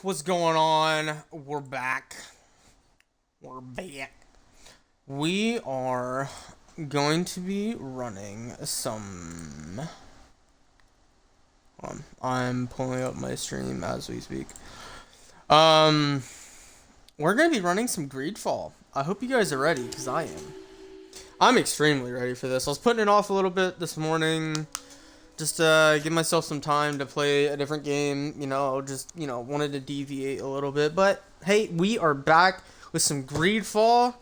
what's going on? We're back. We're back. We are going to be running some. I'm pulling up my stream as we speak. Um, we're gonna be running some Greedfall. I hope you guys are ready, because I am. I'm extremely ready for this. I was putting it off a little bit this morning. Just give myself some time to play a different game, wanted to deviate a little bit. But, hey, we are back with some Greedfall.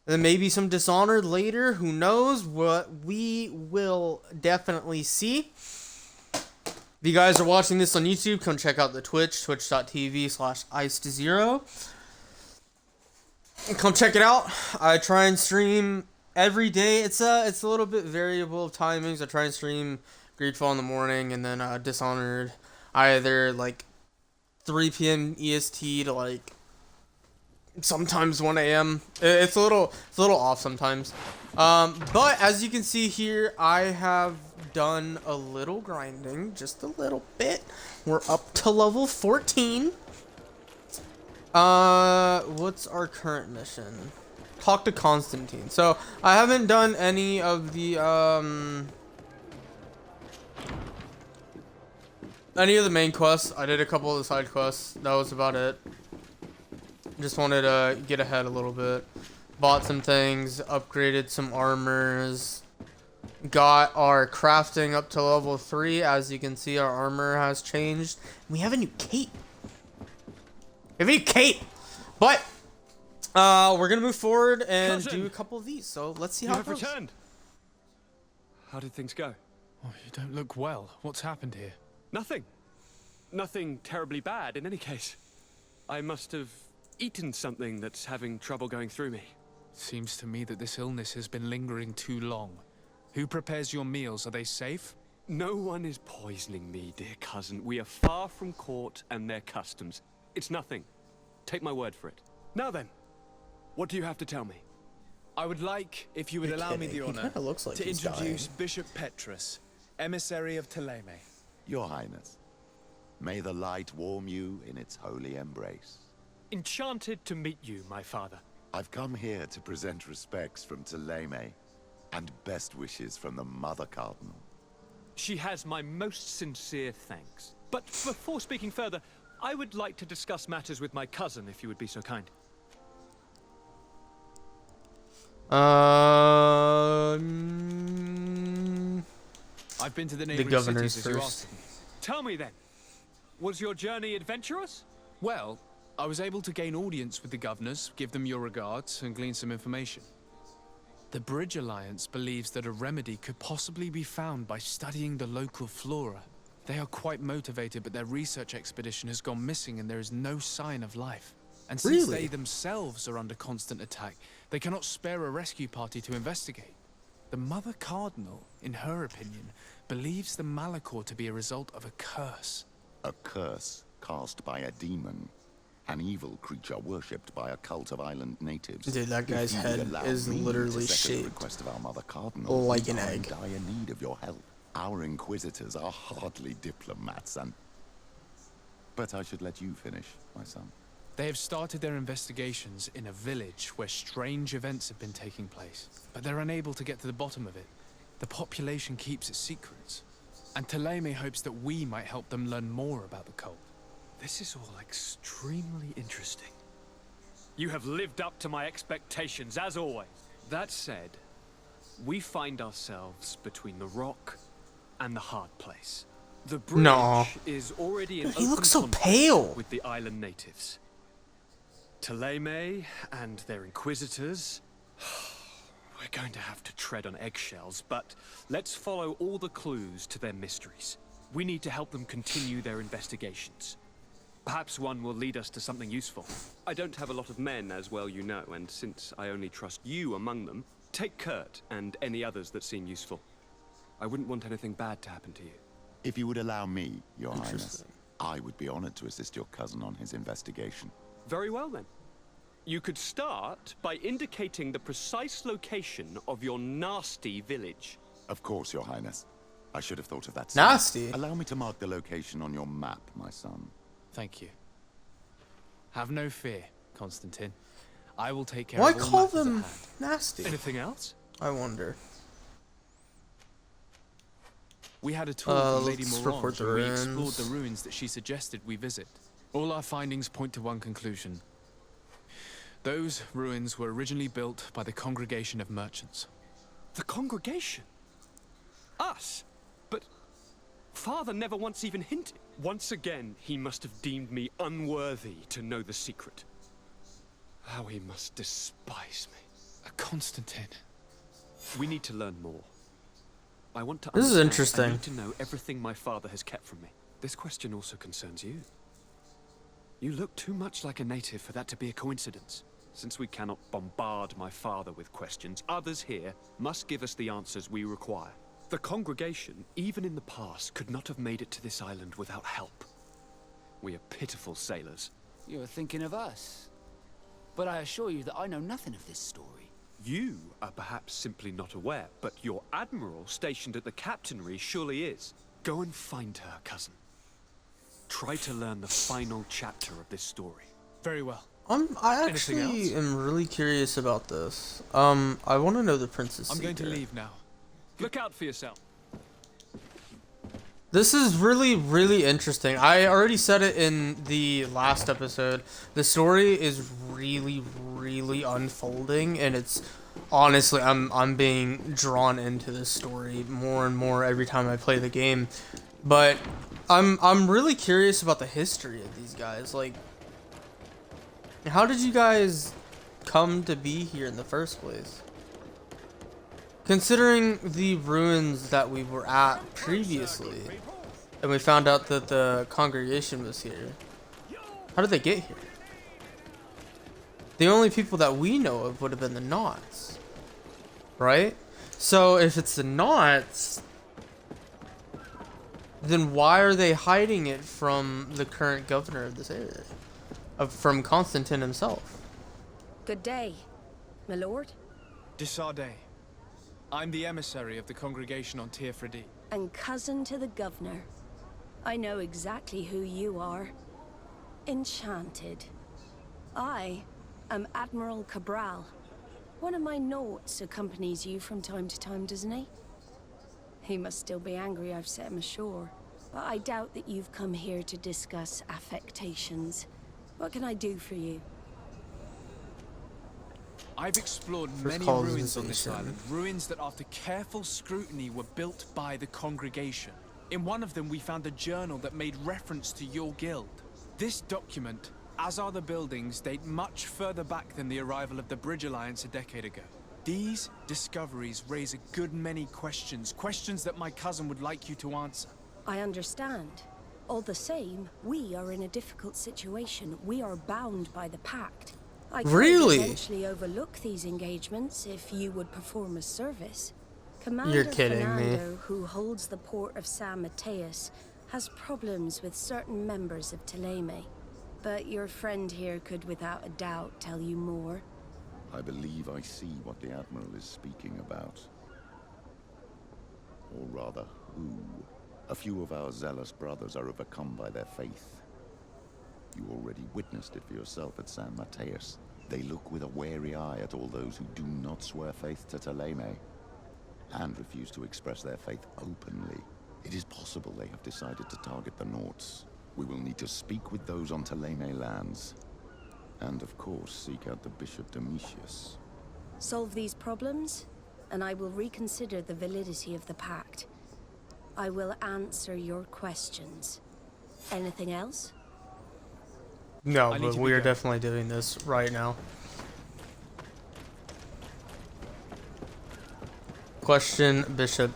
And maybe some Dishonored later, who knows? What we will definitely see. If you guys are watching this on YouTube, come check out the Twitch, twitch.tv/iced0. Come check it out. I try and stream every day. It's a little bit variable of timings. I try and stream Greedfall in the morning, and then Dishonored either like 3 p.m. EST to like sometimes 1 a.m. It's a little off sometimes. But as you can see here, I have done a little grinding, just a little bit. We're up to level 14. What's our current mission? Talk to Constantine. So I haven't done any of the main quests. I did a couple of the side quests. That was about it. Just wanted to get ahead a little bit. Bought some things, upgraded some armors. Got our crafting up to level 3. As you can see, our armor has changed. We have a new cape. But we're gonna move forward and do a couple of these. So let's see how it goes. Returned. How did things go? Oh, you don't look well. What's happened here? Nothing. Nothing terribly bad in any case. I must have eaten something that's having trouble going through me. Seems to me that this illness has been lingering too long. Who prepares your meals? Are they safe? No one is poisoning me, dear cousin. We are far from court and their customs. It's nothing. Take my word for it. Now then, what do you have to tell me? I would like, if you would allow me the honor, to introduce Bishop Petrus, emissary of Ptolemy. Your Highness, may the light warm you in its holy embrace. Enchanted to meet you, my father. I've come here to present respects from Ptolemy, and best wishes from the Mother Cardinal. She has my most sincere thanks. But before speaking further, I would like to discuss matters with my cousin, if you would be so kind. I've been to the The neighboring governors cities as you first. asked me. Tell me then, was your journey adventurous? Well, I was able to gain audience with the governors, give them your regards, and glean some information. The Bridge Alliance believes that a remedy could possibly be found by studying the local flora. They are quite motivated, but their research expedition has gone missing and there is no sign of life. And since they themselves are under constant attack, they cannot spare a rescue party to investigate. The Mother Cardinal, in her opinion, believes the Malachor to be a result of a curse. A curse cast by a demon. An evil creature worshipped by a cult of island natives. Dude, that guy's If you would head allow is me to literally second the shaped request of our Mother Cardinal, like we an are egg. in dire need of your help. Our inquisitors are hardly diplomats, but I should let you finish, my son. They have started their investigations in a village where strange events have been taking place, but they're unable to get to the bottom of it. The population keeps its secrets, and Ptolemy hopes that we might help them learn more about the cult. This is all extremely interesting. You have lived up to my expectations, as always. That said, we find ourselves between the rock and the hard place. The bridge is already in He looks so conflict pale. with the island natives. Ptolemy and their inquisitors. We're going to have to tread on eggshells, but let's follow all the clues to their mysteries. We need to help them continue their investigations. Perhaps one will lead us to something useful. I don't have a lot of men, as well you know, and since I only trust you among them, take Kurt and any others that seem useful. I wouldn't want anything bad to happen to you. If you would allow me, Your Highness, I would be honored to assist your cousin on his investigation. Very well then. You could start by indicating the precise location of your nasty village. Of course, Your Highness. I should have thought of that sooner. Nasty. Allow me to mark the location on your map, my son. Thank you. Have no fear, Constantine. I will take care Why of all call matters at them hand. nasty? Anything else? I wonder. We had a talk with Lady Let's report Morange the when we ruins. explored the ruins that she suggested we visit. All our findings point to one conclusion. Those ruins were originally built by the Congregation of Merchants. The congregation? Us? But Father never once even hinted. Once again, he must have deemed me unworthy to know the secret. How he must despise me. Constantine. We need to learn more. I want to This is understand. interesting. I need to know everything my father has kept from me. This question also concerns you. You look too much like a native for that to be a coincidence. Since we cannot bombard my father with questions, others here must give us the answers we require. The congregation, even in the past, could not have made it to this island without help. We are pitiful sailors. You're thinking of us. But I assure you that I know nothing of this story. You are perhaps simply not aware, but your admiral stationed at the captainry surely is. Go and find her, cousin. Try to learn the final chapter of this story. Very well. I Anything actually else? am really curious about this. I want to know the princess. I'm going to secret. leave now. Look out for yourself. This is really, really interesting. I already said it in the last episode. The story is really, really unfolding, and it's honestly, I'm being drawn into this story more and more every time I play the game. But I'm really curious about the history of these guys. Like, how did you guys come to be here in the first place? Considering the ruins that we were at previously, and we found out that the congregation was here, how did they get here? The only people that we know of would have been the Knots, right? So if it's the Knots, then why are they hiding it from the current governor of this area? From Constantine himself? Good day, my lord. Desardet. I'm the emissary of the congregation on Teofredi. And cousin to the governor. I know exactly who you are. Enchanted. I am Admiral Cabral. One of my Nauts accompanies you from time to time, doesn't he? He must still be angry I've set him ashore. But I doubt that you've come here to discuss affectations. What can I do for you? I've explored First many call ruins on this organization. island, ruins that after careful scrutiny were built by the congregation. In one of them we found a journal that made reference to your guild. This document, as are the buildings, date much further back than the arrival of the Bridge Alliance a decade ago. These discoveries raise a good many questions, questions that my cousin would like you to answer. I understand. All the same, we are in a difficult situation. We are bound by the pact. I could Really? eventually overlook these engagements if you would perform a service. Commander You're kidding me. Fernando, who holds the port of San Mateus, has problems with certain members of Teleme. But your friend here could without a doubt tell you more. I believe I see what the Admiral is speaking about. Or rather, who. A few of our zealous brothers are overcome by their faith. You already witnessed it for yourself at San Mateus. They look with a wary eye at all those who do not swear faith to Teleme, and refuse to express their faith openly. It is possible they have decided to target the Nauts. We will need to speak with those on Teleme lands. And of course, seek out the Bishop Domitius. Solve these problems, and I will reconsider the validity of the pact. I will answer your questions. Anything else? No, I need but to we are go. definitely doing this right now. Question Bishop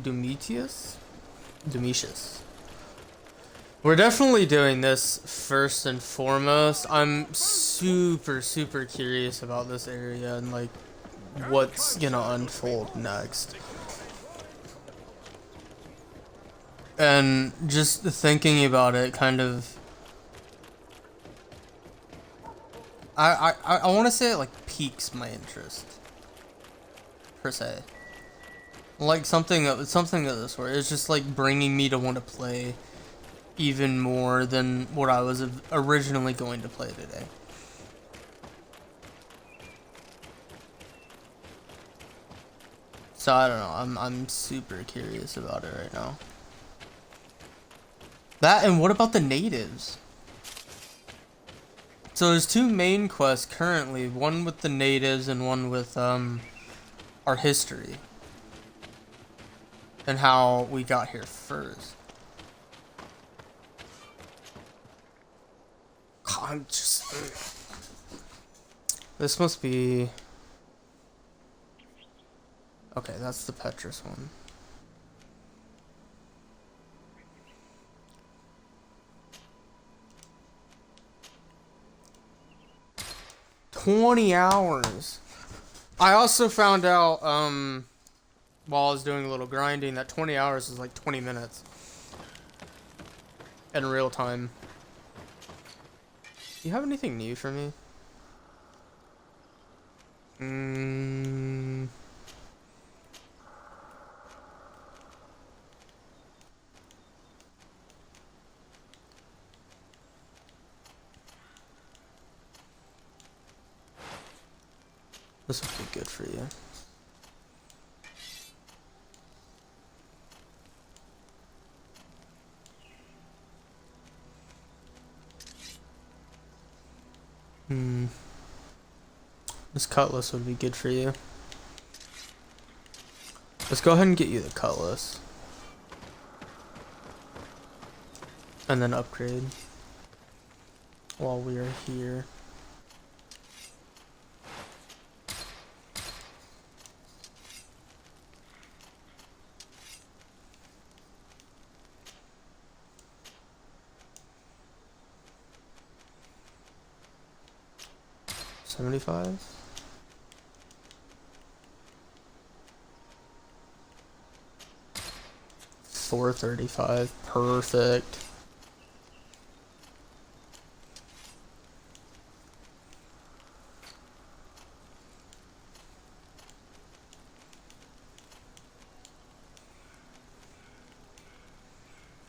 Domitius? Domitius. We're definitely doing this first and foremost. I'm super, super curious about this area and like what's gonna unfold next. And just thinking about it kind of I want to say it like piques my interest per se, like something of this sort. It's just like bringing me to want to play even more than what I was originally going to play today. So I don't know. I'm super curious about it right now. That, and what about the natives? So there's two main quests currently, one with the natives and one with our history and how we got here first. I'm just... This must be... Okay, that's the Petrus one. $20. I also found out while I was doing a little grinding that 20 hours is like 20 minutes in real time. Do you have anything new for me? This would be good for you. This cutlass would be good for you. Let's go ahead and get you the cutlass. And then upgrade while we are here. $75. $435. Perfect.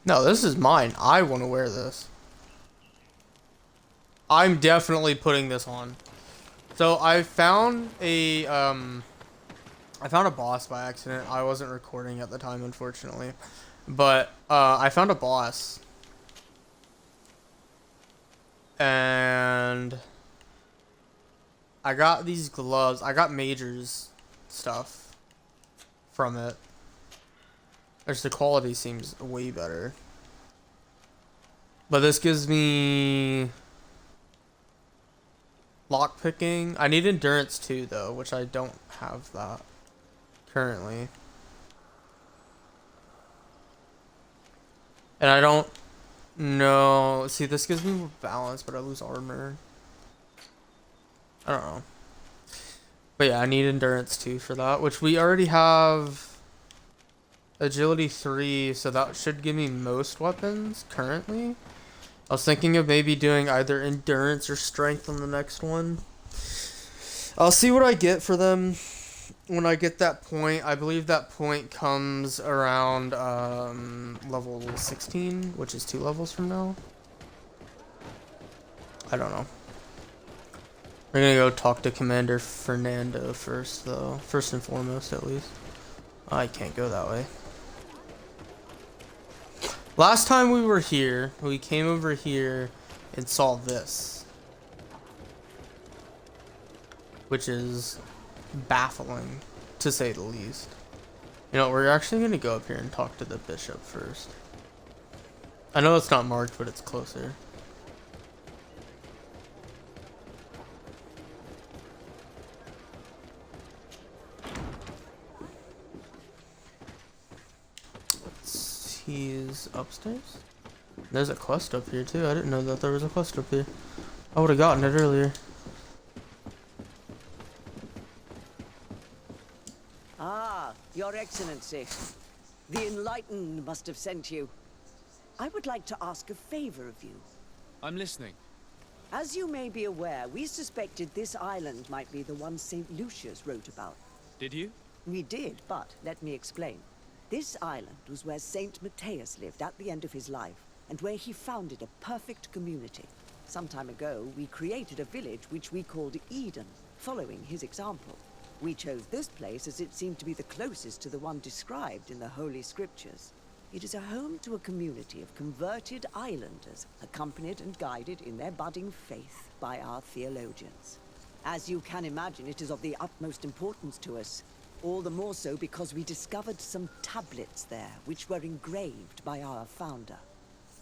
No, this is mine. I want to wear this. I'm definitely putting this on. So I found a boss by accident. I wasn't recording at the time, unfortunately. But I found a boss. And I got these gloves. I got Major's stuff from it. Which the quality seems way better. But this gives me lockpicking. I need endurance too, though, which I don't have that currently. And I don't know. See, this gives me more balance, but I lose armor. I don't know. But yeah, I need endurance too for that, which we already have agility 3, so that should give me most weapons currently. I was thinking of maybe doing either endurance or strength on the next one. I'll see what I get for them when I get that point. I believe that point comes around level 16, which is 2 levels from now. I don't know. We're gonna go talk to Commander Fernando first, though. First and foremost, at least. I can't go that way. Last time we were here, we came over here and saw this. Which is baffling, to say the least. You know, we're actually going to go up here and talk to the bishop first. I know it's not marked, but it's closer. He's upstairs. There's a quest up here too. I didn't know that there was a quest up here. I would have gotten it earlier. Ah, Your Excellency. The Enlightened must have sent you. I would like to ask a favor of you. I'm listening. As you may be aware, we suspected this island might be the one St. Lucius wrote about. Did you? We did, but let me explain. This island was where Saint Matthias lived at the end of his life. and where he founded a perfect community. Some time ago, we created a village which we called Eden, following his example. We chose this place as it seemed to be the closest to the one described in the Holy Scriptures. It is a home to a community of converted islanders, accompanied and guided in their budding faith by our theologians. As you can imagine, it is of the utmost importance to us. All the more so because we discovered some tablets there, which were engraved by our founder.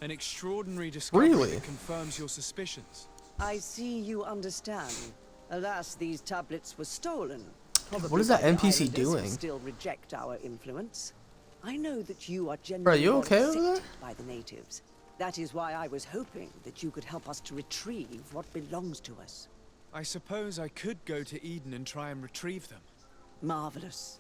An extraordinary discovery Really? that confirms your suspicions. I see you understand. Alas, these tablets were stolen. What is that Probably by the NPC islanders who doing? still reject our influence. I know that you are Bro, genuinely you okay over there? accepted by the natives. That is why I was hoping that you could help us to retrieve what belongs to us. I suppose I could go to Eden and try and retrieve them. Marvelous.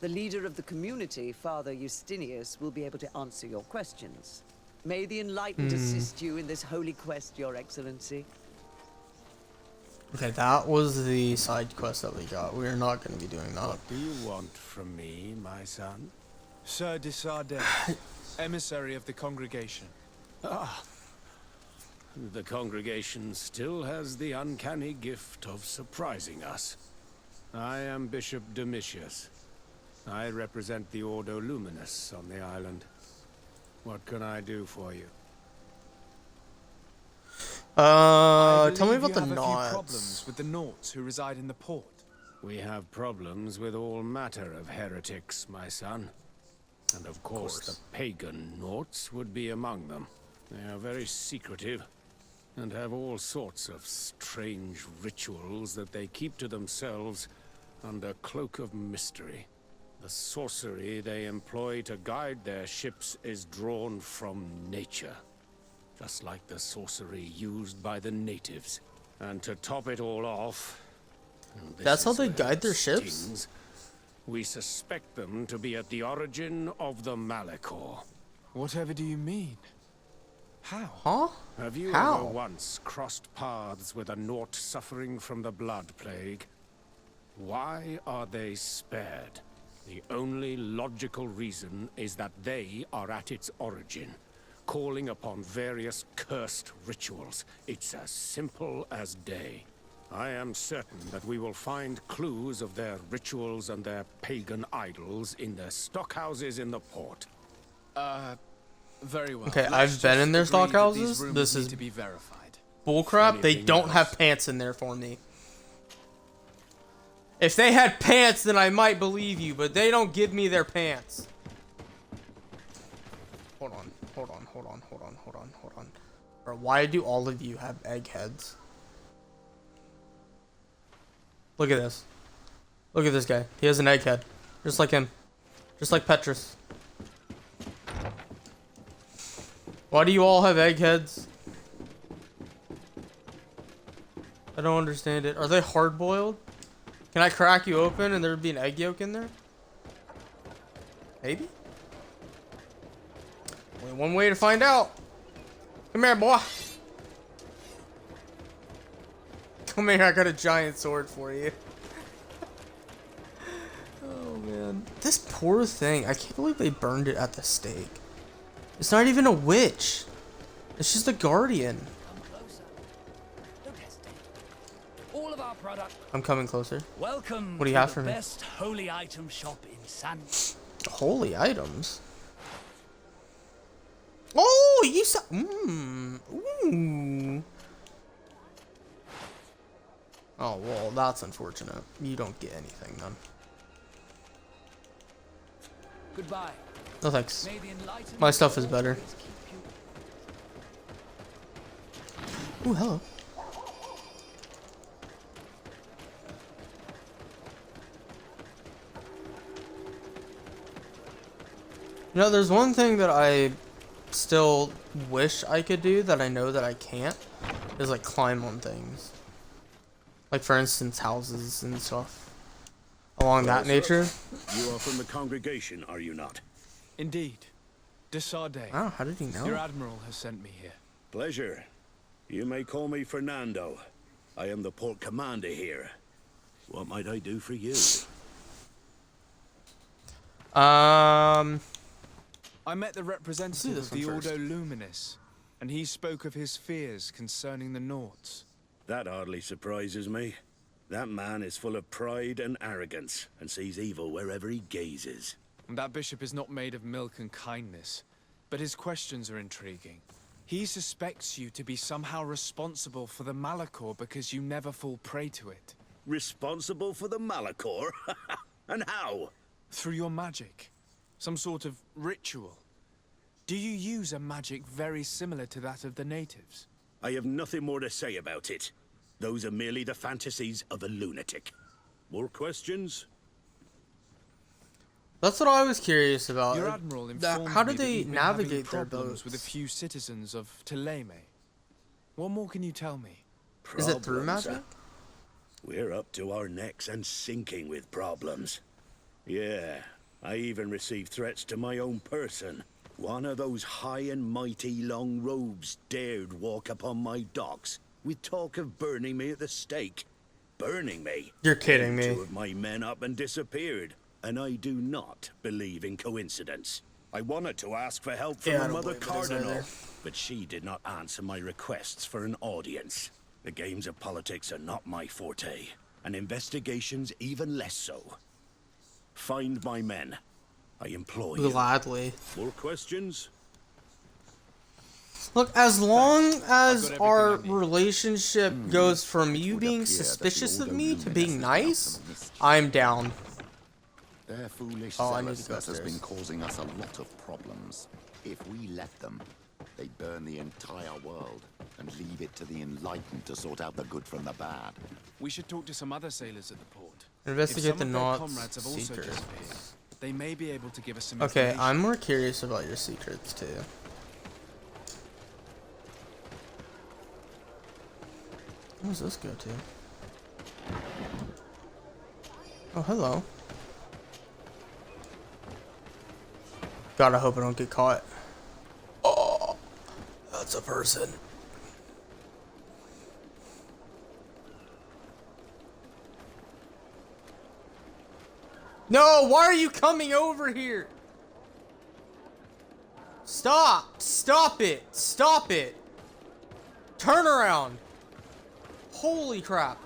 The leader of the community, Father Justinius, will be able to answer your questions. May the Enlightened assist you in this holy quest, Your Excellency. Okay, that was the side quest that we got. We are not going to be doing that. What do you want from me, my son? Sir de Sardet, emissary of the congregation. Ah, the congregation still has the uncanny gift of surprising us. I am Bishop Domitius. I represent the Ordo Luminous on the island. What can I do for you? I Tell me believe about you the have a few knots. problems with the Nauts who reside in the port. We have problems with all matter of heretics, my son. And of course, the pagan Nauts would be among them. They are very secretive, and have all sorts of strange rituals that they keep to themselves under cloak of mystery. The sorcery they employ to guide their ships is drawn from nature, just like the sorcery used by the natives. And to top it all off, and this That's how is they where guide it their ships? stings, we suspect them to be at the origin of the Malachor. Whatever do you mean? How? Huh? Have you How? ever once crossed paths with a Naut suffering from the blood plague? Why are they spared? The only logical reason is that they are at its origin, calling upon various cursed rituals. It's as simple as day. I am certain that we will find clues of their rituals and their pagan idols in their stockhouses in the port. Very well. Okay, Let's I've been just in their agree that stockhouses. these rumors This need is to be verified. bullcrap. They Anything don't have else? pants in there for me. If they had pants, then I might believe you, but they don't give me their pants. Hold on, hold on, hold on, hold on, hold on, hold on. Bro, why do all of you have egg heads? Look at this. Look at this guy. He has an egg head. Just like him. Just like Petrus. Why do you all have egg heads? I don't understand it. Are they hard-boiled? Can I crack you open and there'd be an egg yolk in there? Maybe? Only one way to find out. Come here, boy. Come here, I got a giant sword for you. Oh, man. This poor thing. I can't believe they burned it at the stake. It's not even a witch. It's just a guardian. Come closer. Don't hesitate. All of our product. I'm coming closer. Welcome What do you to have the for me? best holy item shop in San. Holy items. Oh, you saw. Ooh. Oh, well, that's unfortunate. You don't get anything then. Goodbye. No thanks. May the enlightened My stuff is better. always keep you. Ooh, hello. You know, there's one thing that I still wish I could do that I know that I can't. Is like climb on things. Like for instance, houses and stuff. Along that nature. You are from the congregation, are you not? Indeed. De Sardet, Oh, how did he know? your admiral has sent me here. Pleasure. You may call me Fernando. I am the port commander here. What might I do for you? I I met the representative this of the one first. Ordo Luminis, and he spoke of his fears concerning the Nauts. That hardly surprises me. That man is full of pride and arrogance, and sees evil wherever he gazes. And that bishop is not made of milk and kindness, but his questions are intriguing. He suspects you to be somehow responsible for the Malachor because you never fall prey to it. Responsible for the Malachor? And how? Through your magic. Some sort of ritual. Do you use a magic very similar to that of the natives? I have nothing more to say about it. Those are merely the fantasies of a lunatic. More questions? That's what I was curious about. Your admiral informed How do me that they you've been having navigate their problems boats? with a few citizens of Teleme. What more can you tell me? Is it through Problems, magic? We're up to our necks and sinking with problems. Yeah, I even received threats to my own person. One of those high and mighty long robes dared walk upon my docks with talk of burning me at the stake. Burning me? You're kidding me. Two of my men up and disappeared, and I do not believe in coincidence. I wanted to ask for help from Yeah, I my don't mother believe it is Cardinal, either. but she did not answer my requests for an audience. The games of politics are not my forte, and investigations even less so. Find my men. I implore you. Gladly. More questions? Look, as long as everything our I need. relationship goes from you would being appear that the suspicious of Ordo me to Luminis being is nice, up to mischief. I'm down. Their foolish Oh, I need to go zealousness has upstairs. been causing us a lot of problems. If we let them, they burn the entire world and leave it to the enlightened to sort out the good from the bad. We should talk to some other sailors at the port. Investigate If the some of their Naut's comrades have also secret. disappeared, they may be able to give us some Okay, information. I'm more curious about your secrets too. Where does this go to? Oh, hello. God, I hope I don't get caught. Oh, that's a person. No, why are you coming over here? Stop! Stop it! Stop it! Turn around! Holy crap.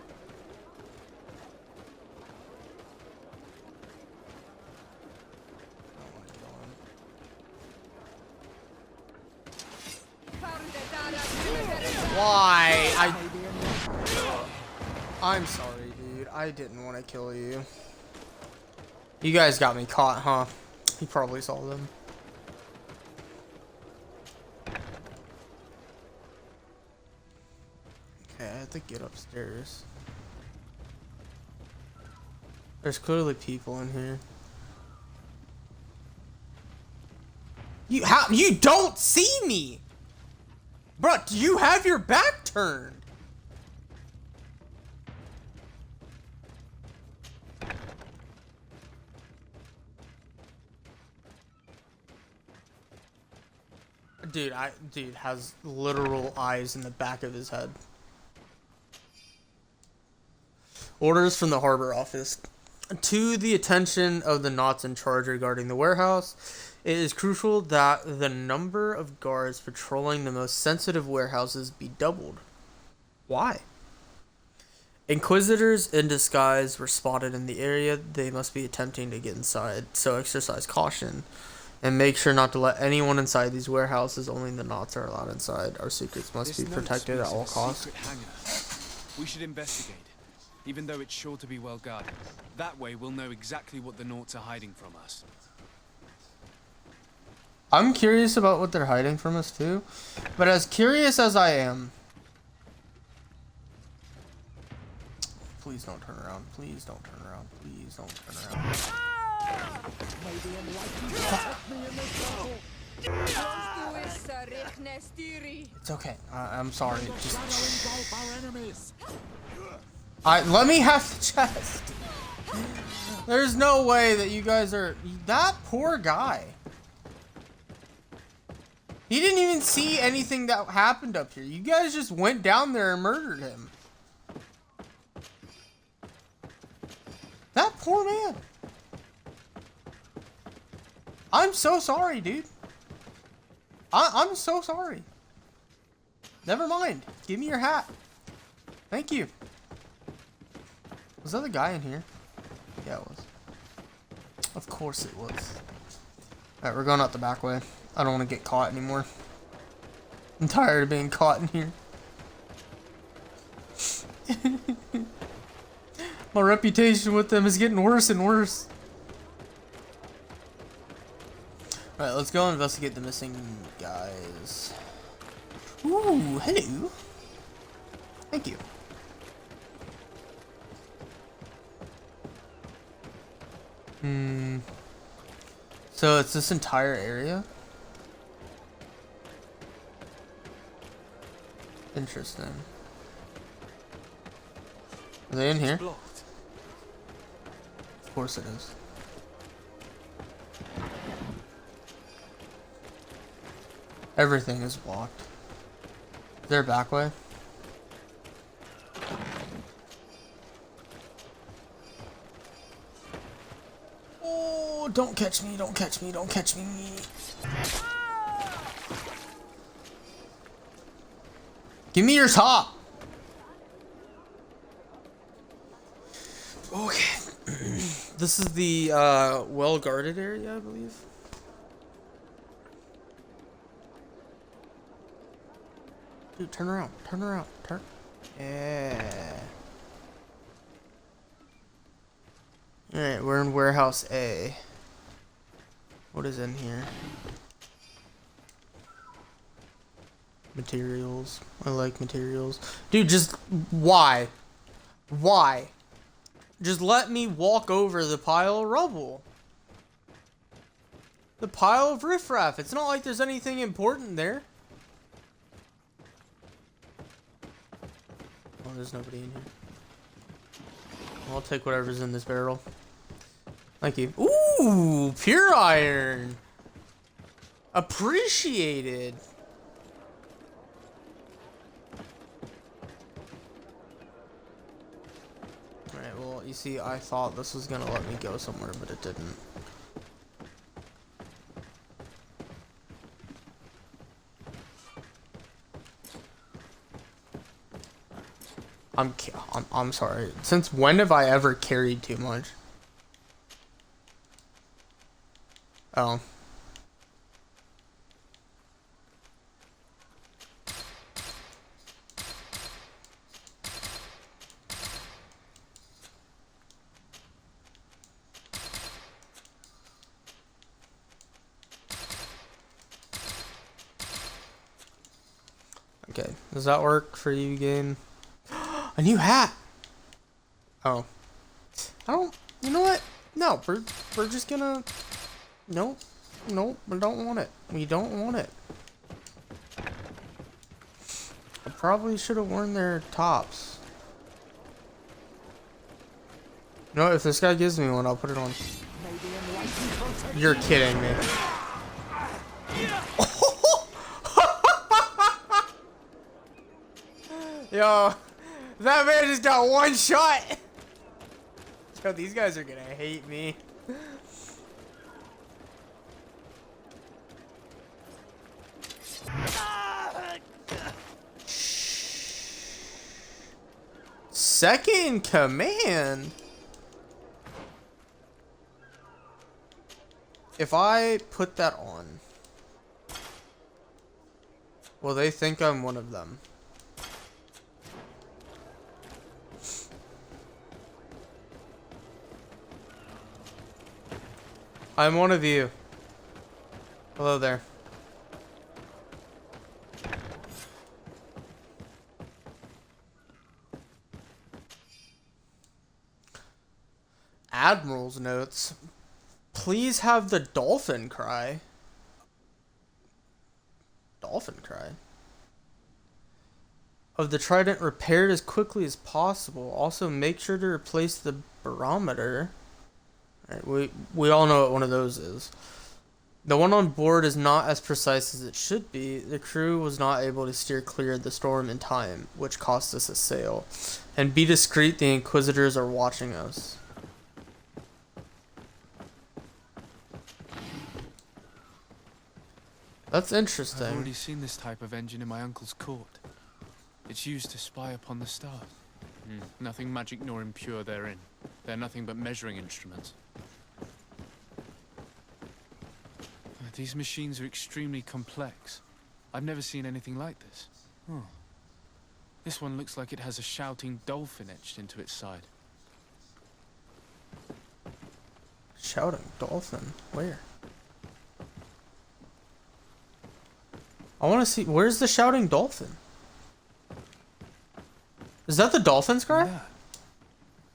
Why? I'm sorry, dude. I didn't want to kill you. You guys got me caught, huh? You probably saw them. Okay, I have to get upstairs. There's clearly people in here. You don't see me, bro. Do you have your back turned? Dude has literal eyes in the back of his head. Orders from the harbor office. To the attention of the Nauts in charge regarding the warehouse, it is crucial that the number of guards patrolling the most sensitive warehouses be doubled. Why? Inquisitors in disguise were spotted in the area. They must be attempting to get inside, so exercise caution. And make sure not to let anyone inside these warehouses. Only the Nauts are allowed inside. Our secrets must be note protected at speaks of all a costs. secret hangar. We should investigate, even though it's sure to be well guarded. That way, we'll know exactly what the Nauts are hiding from us. I'm curious about what they're hiding from us too. But as curious as I am... Please don't turn around. Please don't turn around. Please don't turn around. It's okay. I'm sorry. Just... let me have the chest. There's no way that you guys are... That poor guy. He didn't even see anything that happened up here. You guys just went down there and murdered him. That poor man. I'm so sorry, dude. I'm so sorry. Never mind. Give me your hat. Thank you. Was that the guy in here? Yeah, it was. Of course it was. Alright, we're going out the back way. I don't want to get caught anymore. I'm tired of being caught in here. My reputation with them is getting worse and worse. Alright, let's go investigate the missing guys. Ooh, hello. Thank you. So it's this entire area? Interesting. Are they in here? Of course it is. Everything is blocked. Is there a back way? Oh, don't catch me, don't catch me, don't catch me. Give me your top. Okay. This is the well-guarded area, I believe. Dude, turn around, turn. Yeah. Alright, we're in warehouse A. What is in here? Materials. I like materials. Dude, just why? Why? Just let me walk over the pile of rubble. The pile of riffraff. It's not like there's anything important there. Oh, there's nobody in here. I'll take whatever's in this barrel. Thank you. Ooh, pure iron. Appreciated. Alright, well, you see, I thought this was gonna let me go somewhere, but it didn't. I'm sorry. Since when have I ever carried too much? Oh. Okay, does that work for you, game? A new hat! Oh. You know what? No, we're just gonna... Nope, we don't want it. We don't want it. I probably should have worn their tops. You know what? If this guy gives me one, I'll put it on. You're kidding me. Yo, that man just got one shot. Yo, these guys are gonna hate me. Second in command. If I put that on, will they think I'm one of them? I'm one of you. Hello there. Admiral's notes. Please have the dolphin cry. Dolphin cry? Of the trident repaired as quickly as possible. Also, make sure to replace the barometer. Alright, we all know what one of those is. The one on board is not as precise as it should be. The crew was not able to steer clear of the storm in time, which cost us a sail. And be discreet, the Inquisitors are watching us. That's I've interesting. already seen this type of engine in my uncle's court. It's used to spy upon the stars. Nothing magic nor impure therein. They're nothing but measuring instruments. These machines are extremely complex. I've never seen anything like this. Oh. This one looks like it has a shouting dolphin etched into its side. Shouting dolphin? Where? I want to see. Where's the shouting dolphin? Is that the dolphin's cry? Yeah.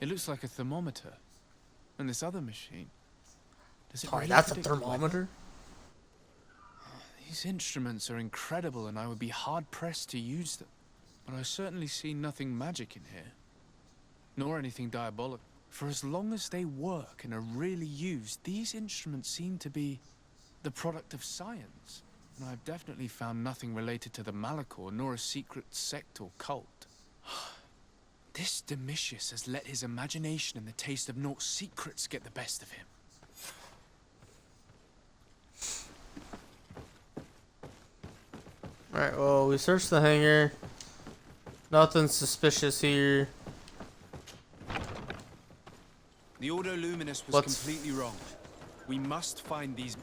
It looks like a thermometer. And this other machine. Does it Sorry, really that's a predict the weather? thermometer. These instruments are incredible, and I would be hard-pressed to use them. But I certainly see nothing magic in here. Nor anything diabolical. For as long as they work and are really used, these instruments seem to be the product of science. And I've definitely found nothing related to the Malachor, nor a secret sect or cult. This Domitius has let his imagination and the taste of Naught's secrets get the best of him. Alright, well, we searched the hangar. Nothing suspicious here. The Ordo Luminous was Let's- completely wrong. We must find these...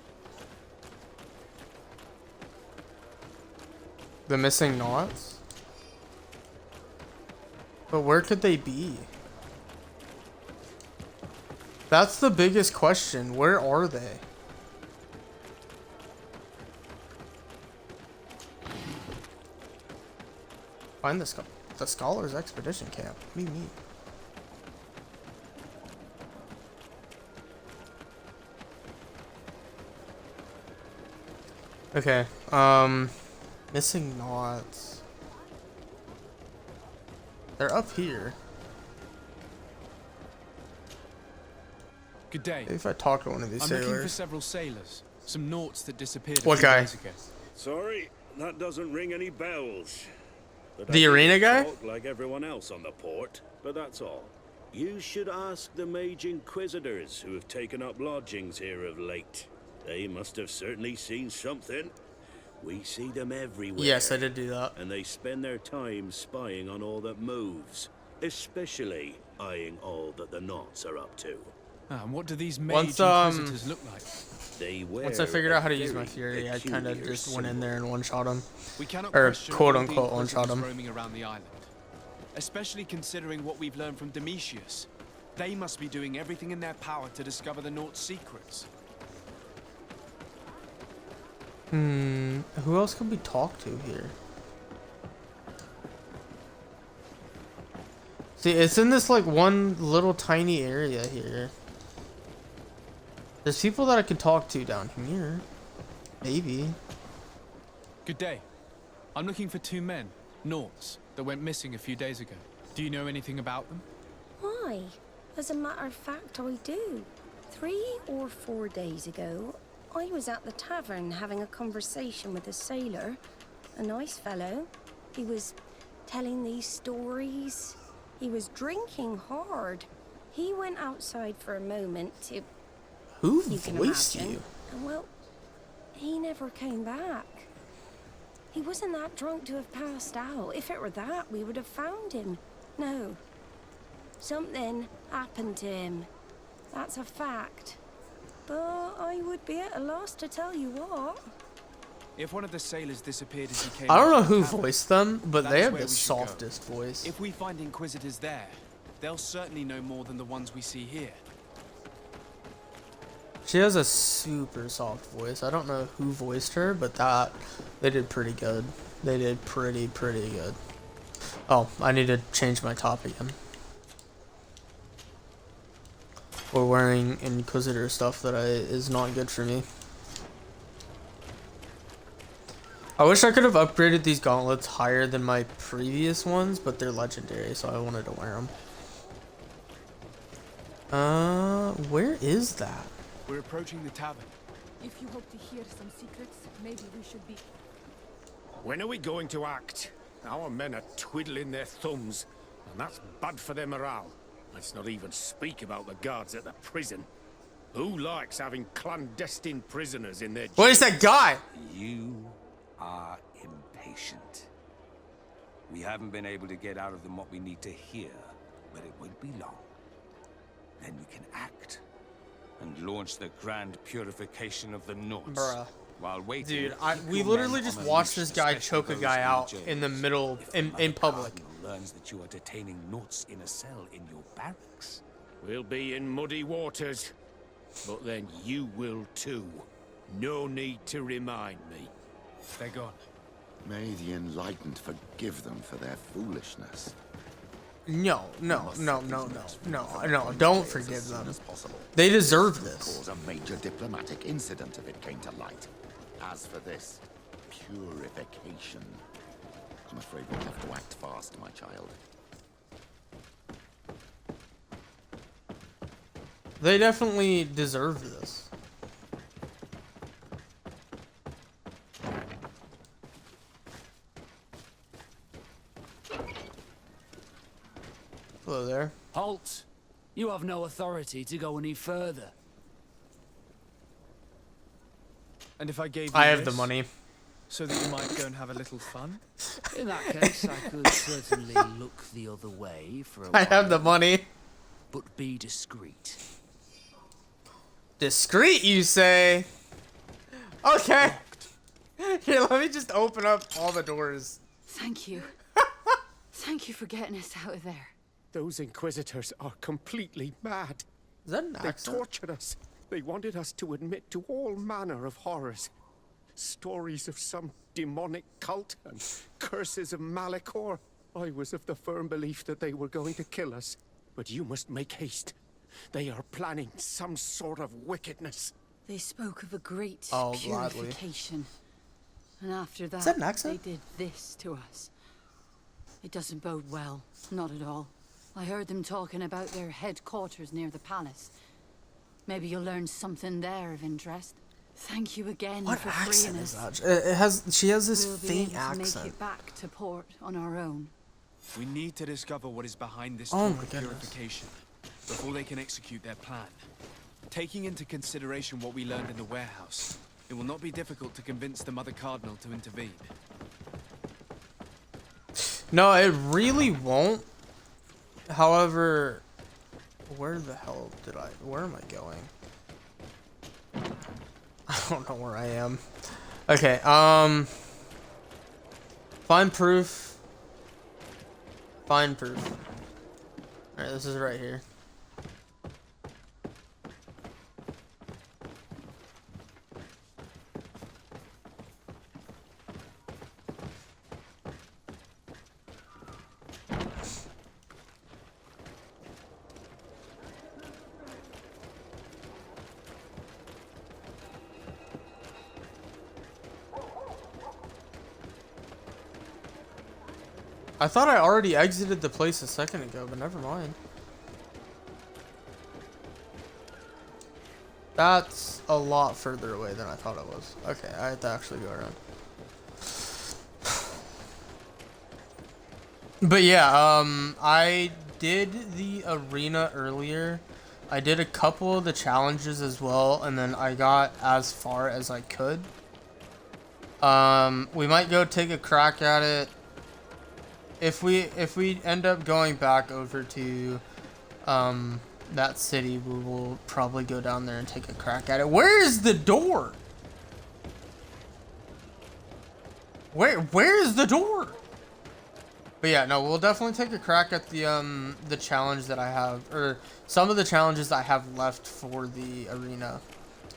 The missing knots? But where could they be? That's the biggest question. Where are they? Find the Scholars Expedition Camp. What do you mean? Okay, missing knots. They're up here. Good day. Maybe if I talk to one of these I'm looking for sailors. several sailors. Some Naughts that disappeared a What few guy? days ago. Sorry, that doesn't ring any bells. But The I arena guy? talk like everyone else on the port, but that's all. You should ask the Mage Inquisitors who have taken up lodgings here of late. They must have certainly seen something. We see them everywhere. Yes, I did do that. And they spend their time spying on all that moves, especially eyeing all that the Knots are up to. And what do these Mage Once, Inquisitors look like? They wear Once I figured out how to use my very fury, I kind of peculiar just went in there and symbol. one-shot him. We cannot Or question quote all the unquote one-shot Inquisitors him. roaming around the island. Especially considering what we've learned from Domitius. They must be doing everything in their power to discover the Naught's secrets. Who else could we talk to here? See, it's in this like one little tiny area here. There's people that I could talk to down here. Maybe. Good day. I'm looking for two men, Naugts, that went missing a few days ago. Do you know anything about them? Why? As a matter of fact, I do. 3 or 4 days ago, I was at the tavern having a conversation with a sailor. A nice fellow. He was telling these stories. He was drinking hard. He went outside for a moment to... Who You can voiced imagine. you? And well, he never came back. He wasn't that drunk to have passed out. If it were that, we would have found him. No. Something happened to him. That's a fact. But I would be at a loss to tell you what. If one of the sailors disappeared as he came I don't out know of the who tavern, voiced them, but that they is have where the we should go. softest voice. If we find Inquisitors there, they'll certainly know more than the ones we see here. She has a super soft voice. I don't know who voiced her, but they did pretty good. They did pretty good. Oh, I need to change my top again. We're wearing Inquisitor stuff that is not good for me. I wish I could have upgraded these gauntlets higher than my previous ones, but they're legendary, so I wanted to wear them. Where is that? We're approaching the tavern. If you hope to hear some secrets, maybe we should be... When are we going to act? Our men are twiddling their thumbs, and that's bad for their morale. Let's not even speak about the guards at the prison. Who likes having clandestine prisoners in their What is that guy? You are impatient. We haven't been able to get out of them what we need to hear, but it won't be long. Then we can act and launch the grand purification of the Nords. Bruh. While waiting, Dude, we literally just watched this guy choke a guy out in the middle, in public. Learns that you are detaining Nords in a cell in your barracks. We'll be in muddy waters, but then you will too. No need to remind me. They're gone. May the Enlightened forgive them for their foolishness. No, don't forgive them. They deserve this. Cause a major diplomatic incident if it came to light. As for this purification, I'm afraid we'll have to act fast, my child. They definitely deserve this. Hello there. Halt! You have no authority to go any further. And if I gave you I have the this, money. so that you might go and have a little fun? In that case, I could certainly look the other way for a while. I have the money. But be discreet. Discreet, you say? Okay. Here, let me just open up all the doors. Thank you. Thank you for getting us out of there. Those Inquisitors are completely mad. Is that an They accent? tortured us. They wanted us to admit to all manner of horrors. Stories of some demonic cult and curses of Malachor. I was of the firm belief that they were going to kill us. But you must make haste. They are planning some sort of wickedness. They spoke of a great Gladly. purification. And after that, that an accent? they did this to us. It doesn't bode well. Not at all. I heard them talking about their headquarters near the palace. Maybe you'll learn something there of interest. Thank you again What for accent freeing is us. that? She has this We'll be faint able to accent. make it back to port on our own. We need to discover what is behind this Oh talk my of goodness. purification before they can execute their plan. Taking into consideration what we learned in the warehouse, it will not be difficult to convince the Mother Cardinal to intervene. No, it really won't. However, where the hell where am I going? I don't know where I am. Okay, find proof. Find proof. Alright, this is right here. I thought I already exited the place a second ago, but never mind. That's a lot further away than I thought it was. Okay, I have to actually go around. But yeah, I did the arena earlier. I did a couple of the challenges as well, and then I got as far as I could. We might go take a crack at it. If we end up going back over to that city, we will probably go down there and take a crack at it. Where is the door? Where is the door? But yeah, no, we'll definitely take a crack at the challenge that I have, or some of the challenges I have left for the arena.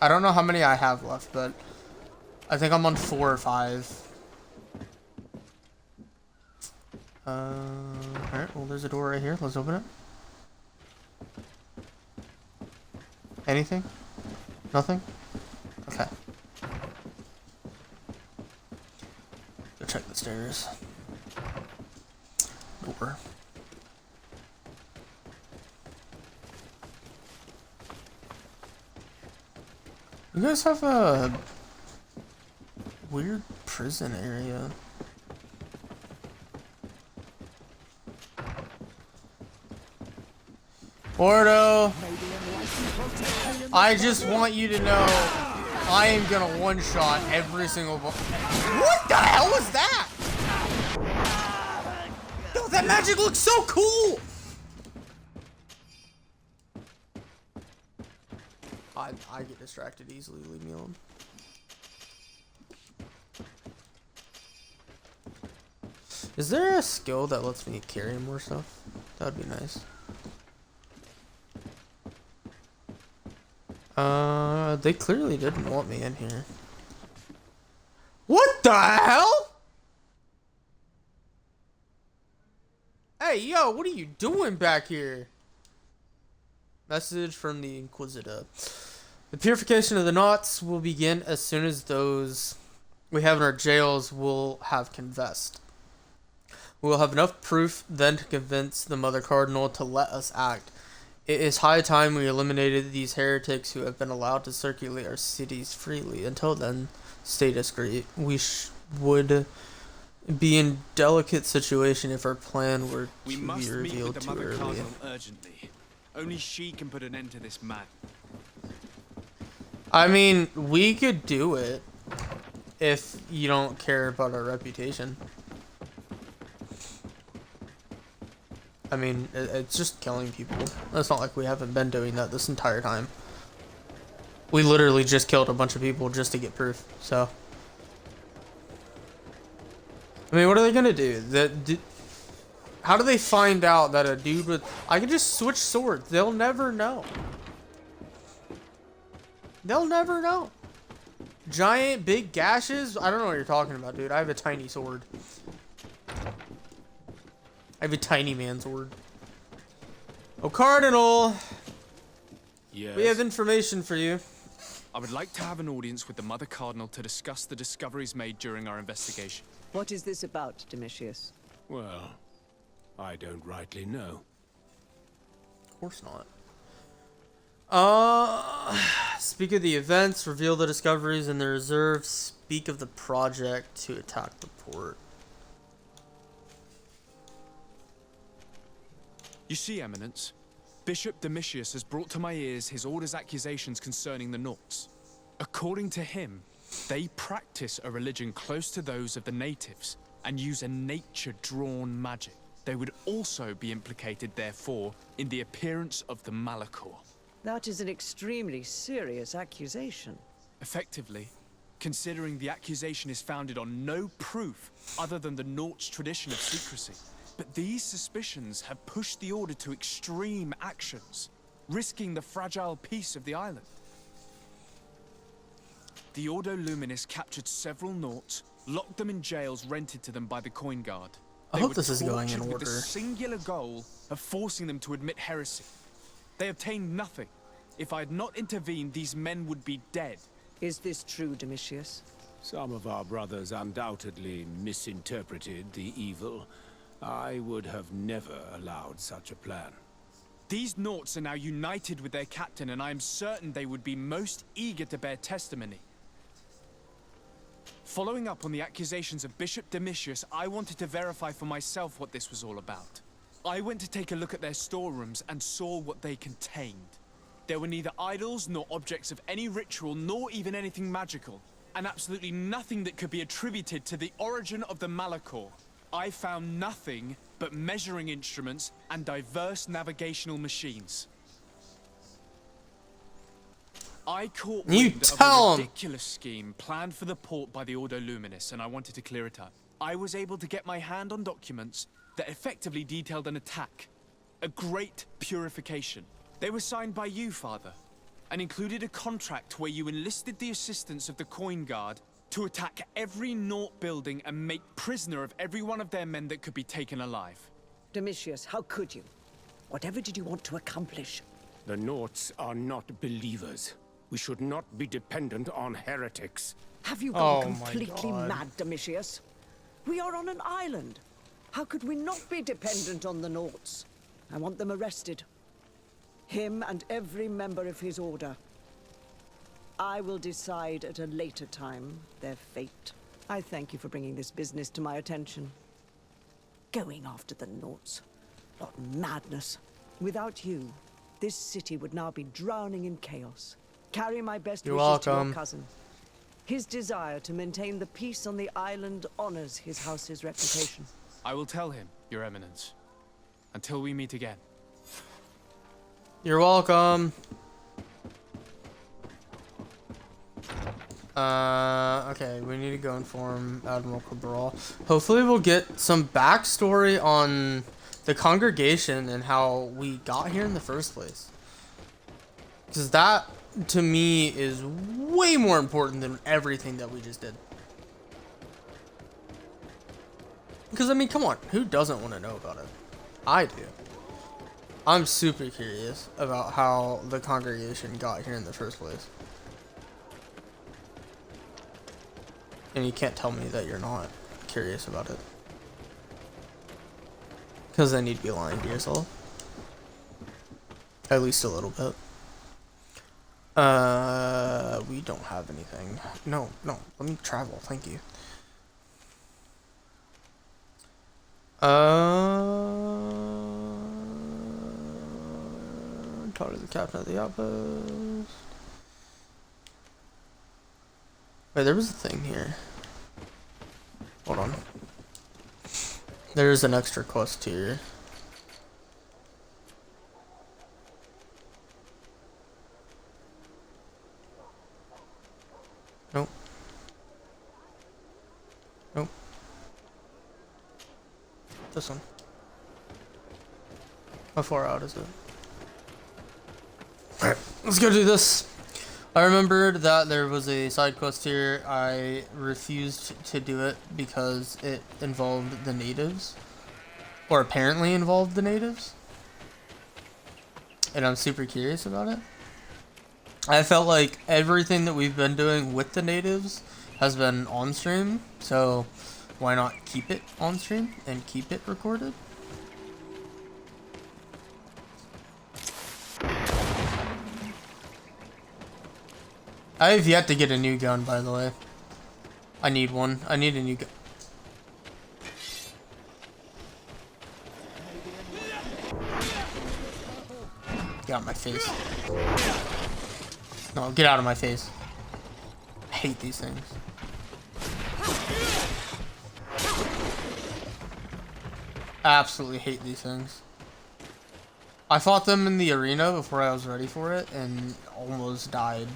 I don't know how many I have left, but I think I'm on 4 or 5. Alright, well, there's a door right here. Let's open it. Anything? Nothing? Okay. Go check the stairs. Door. You guys have a weird prison area. Ordo. I just want you to know I am gonna one-shot every single What the hell was that? Yo, that magic looks so cool! I get distracted easily, leave me alone. Is there a skill that lets me carry more stuff? That would be nice. They clearly didn't want me in here. What the hell? Hey, yo, what are you doing back here? Message from the Inquisitor. The purification of the knots will begin as soon as those we have in our jails will have confessed. We will have enough proof then to convince the Mother Cardinal to let us act. It is high time we eliminated these heretics who have been allowed to circulate our cities freely. Until then, stay discreet. We would be in delicate situation if our plan were We to must be meet with revealed the too Mother early. Cardinal urgently. Only she can put an end to this man. I mean, we could do it if you don't care about our reputation. I mean, it's just killing people. It's not like we haven't been doing that this entire time. We literally just killed a bunch of people just to get proof, so. I mean, what are they gonna do? How do they find out that a dude with... I can just switch swords. They'll never know. They'll never know. Giant, big gashes? I don't know what you're talking about, dude. I have a tiny sword. I have a tiny man sword. Oh, Cardinal! Yes. We have information for you. I would like to have an audience with the Mother Cardinal to discuss the discoveries made during our investigation. What is this about, Domitius? Well, I don't rightly know. Of course not. Speak of the events, reveal the discoveries in the reserve, speak of the project to attack the port. You see, Eminence, Bishop Domitius has brought to my ears his order's accusations concerning the Nauts. According to him, they practice a religion close to those of the natives and use a nature-drawn magic. They would also be implicated, therefore, in the appearance of the Malachor. That is an extremely serious accusation. Effectively, considering the accusation is founded on no proof other than the Nauts' tradition of secrecy. But these suspicions have pushed the Order to extreme actions, risking the fragile peace of the island. The Ordo Luminis captured several Nauts, locked them in jails rented to them by the Coin Guard. I hope this is going in With the order. singular goal of forcing them to admit heresy. They obtained nothing. If I had not intervened, these men would be dead. Is this true, Domitius? Some of our brothers undoubtedly misinterpreted the evil. I would have never allowed such a plan. These Nauts are now united with their captain, and I am certain they would be most eager to bear testimony. Following up on the accusations of Bishop Domitius, I wanted to verify for myself what this was all about. I went to take a look at their storerooms and saw what they contained. There were neither idols nor objects of any ritual, nor even anything magical, and absolutely nothing that could be attributed to the origin of the Malachor. I found nothing but measuring instruments and diverse navigational machines. I caught wind of a ridiculous scheme planned for the port by the Ordo Luminis, and I wanted to clear it up. I was able to get my hand on documents that effectively detailed an attack. A great purification. They were signed by you, Father, and included a contract where you enlisted the assistance of the Coin Guard to attack every Naut building and make prisoner of every one of their men that could be taken alive. Domitius, how could you? Whatever did you want to accomplish? The Nauts are not believers. We should not be dependent on heretics. Have you gone completely mad, Domitius? We are on an island. How could we not be dependent on the Nauts? I want them arrested. Him and every member of his order. I will decide at a later time their fate. I thank you for bringing this business to my attention. Going after the Nauts. What madness. Without you, this city would now be drowning in chaos. Carry my best You're wishes to your welcome. cousin. His desire to maintain the peace on the island honors his house's reputation. I will tell him, Your Eminence. Until we meet again. You're welcome. Okay, we need to go inform Admiral Cabral. Hopefully we'll get some backstory on the congregation and how we got here in the first place. Because that, to me, is way more important than everything that we just did. Because, I mean, come on, who doesn't want to know about it? I do. I'm super curious about how the congregation got here in the first place. And you can't tell me that you're not curious about it. Because then you'd be lying to yourself. At least a little bit. We don't have anything. No, let me travel, thank you. Talk to the captain of the outpost. Wait, there was a thing here. Hold on. There's an extra quest here. Nope. Nope. This one. How far out is it? Alright, let's go do this. I remembered that there was a side quest here. I refused to do it because it involved the natives. Or apparently involved the natives. And I'm super curious about it. I felt like everything that we've been doing with the natives has been on stream. So why not keep it on stream and keep it recorded? I have yet to get a new gun, by the way. I need one. I need a new gun. Get out of my face. No, get out of my face. I hate these things. Absolutely hate these things. I fought them in the arena before I was ready for it and almost died.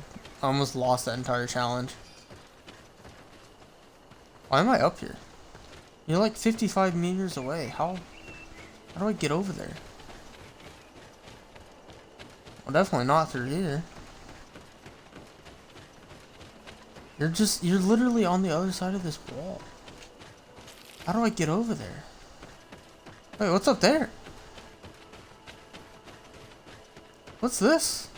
I almost lost that entire challenge. Why am I up here? You're like 55 meters away. How do I get over there? Well, definitely not through here. You're literally on the other side of this wall. How do I get over there? Wait, what's up there? What's this?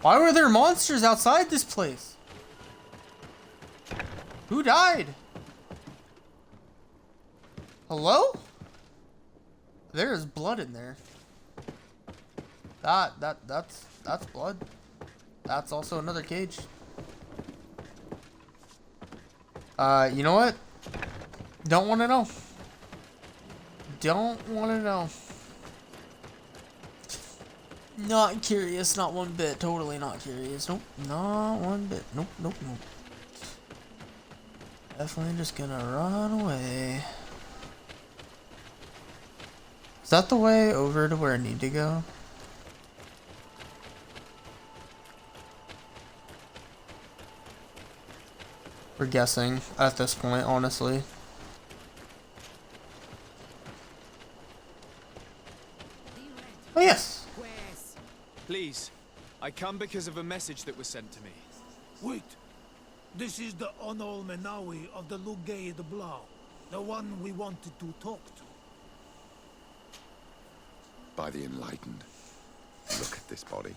Why were there monsters outside this place? Who died? Hello? There is blood in there. That's blood. That's also another cage. You know what? Don't want to know. Don't want to know. Not curious, not one bit. Totally not curious. Nope, not one bit. Nope. Definitely just gonna run away. Is that the way over to where I need to go? We're guessing at this point, honestly. Oh, yes. Please, I come because of a message that was sent to me. Wait. This is the Onol Menawi of the Lugay the Blau. The one we wanted to talk to. By the Enlightened. Look at this body.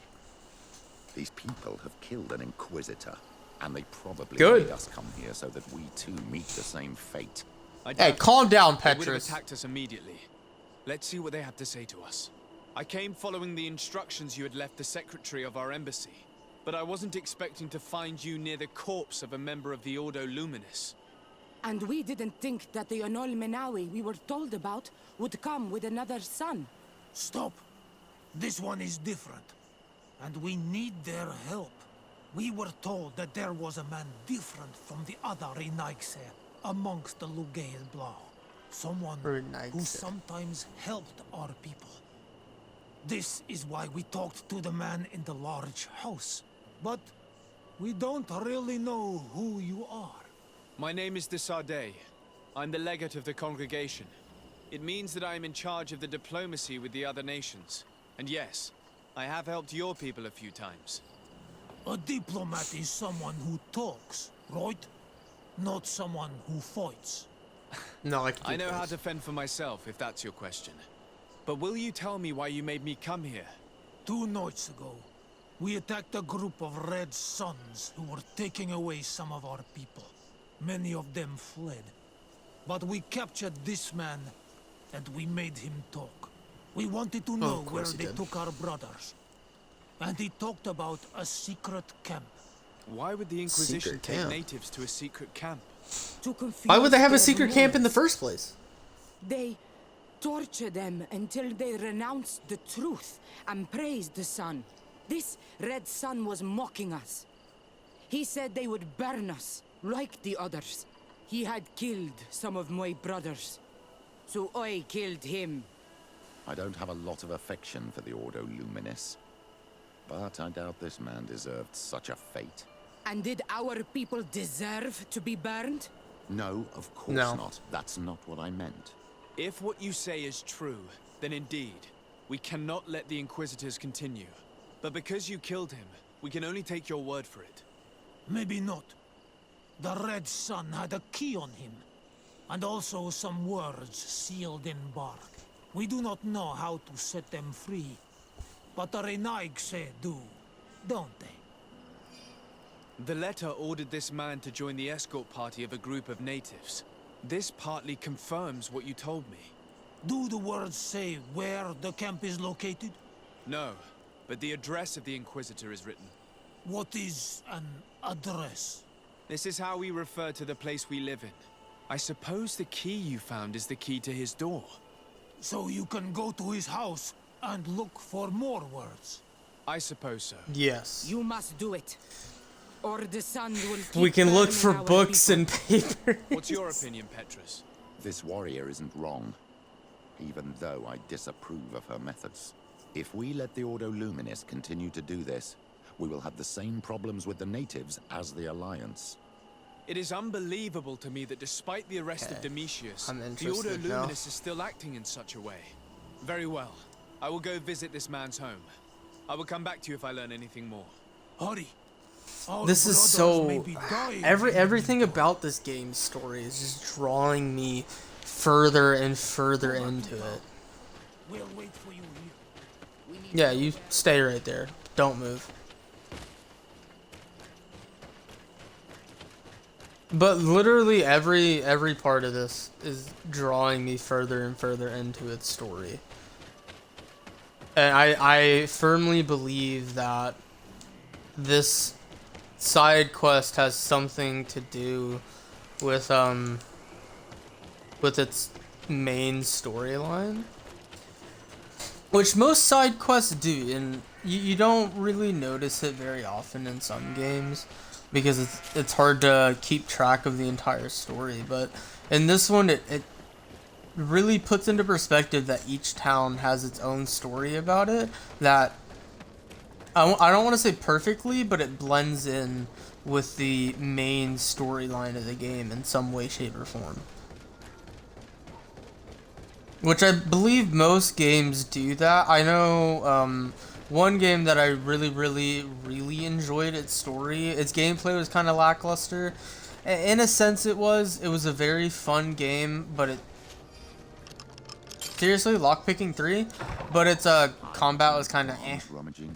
These people have killed an Inquisitor. And they probably made us come here so that we too meet the same fate. Hey, calm down, They would have Petrus. attacked us immediately. Let's see what they have to say to us. I came following the instructions you had left the secretary of our embassy, but I wasn't expecting to find you near the corpse of a member of the Ordo Luminis. And we didn't think that the Anol Menawi we were told about would come with another son. Stop. This one is different. And we need their help. We were told that there was a man different from the other Renaigse amongst the Lugaean Blau. Someone who sometimes helped our people. This is why we talked to the man in the large house. But we don't really know who you are. My name is de Sardet. I'm the legate of the congregation. It means that I am in charge of the diplomacy with the other nations. And yes, I have helped your people a few times. A diplomat is someone who talks, right? Not someone who fights. No, I know how to fend for myself, if that's your question. But will you tell me why you made me come here? 2 nights ago, we attacked a group of Red Suns who were taking away some of our people. Many of them fled. But we captured this man, and we made him talk. We wanted to know where they took our brothers. And he talked about a secret camp. Why would the Inquisition take natives to a secret camp? To confuse Why would they have a their secret camp in the rulers. first place? They torture them until they renounce the truth and praise the sun. This Red Sun was mocking us. He said they would burn us, like the others. He had killed some of my brothers, so I killed him. I don't have a lot of affection for the Ordo Luminis, but I doubt this man deserved such a fate. And did our people deserve to be burned? No, of course not. That's not what I meant. If what you say is true, then indeed, we cannot let the Inquisitors continue. But because you killed him, we can only take your word for it. Maybe not. The Red Sun had a key on him, and also some words sealed in bark. We do not know how to set them free, but the Renaigse do, don't they? The letter ordered this man to join the escort party of a group of natives. This partly confirms what you told me. Do the words say where the camp is located? No, but the address of the Inquisitor is written. What is an address? This is how we refer to the place we live in. I suppose the key you found is the key to his door. So you can go to his house and look for more words? I suppose so. Yes. You must do it. Or the sun will keep We can look burning for our books people. and paper. What's your opinion, Petrus? This warrior isn't wrong, even though I disapprove of her methods. If we let the Ordo Luminis continue to do this, we will have the same problems with the natives as the Alliance. It is unbelievable to me that despite the arrest of Domitius, I'm the interested Ordo now. Luminis is still acting in such a way. Very well. I will go visit this man's home. I will come back to you if I learn anything more. Hurry. This is so everything about this game's story is just drawing me further and further into it. We'll wait for you here. Yeah, you stay right there. Don't move. But literally every part of this is drawing me further and further into its story. And I firmly believe that this side quest has something to do with its main storyline, which most side quests do, and you don't really notice it very often in some games because it's hard to keep track of the entire story. But in this one, it really puts into perspective that each town has its own story about it that I don't want to say perfectly, but it blends in with the main storyline of the game in some way, shape, or form. Which I believe most games do that. I know one game that I really enjoyed its story. Its gameplay was kind of lackluster. In a sense it was. It was a very fun game, but it... Seriously, Lockpicking 3? But its combat was kind of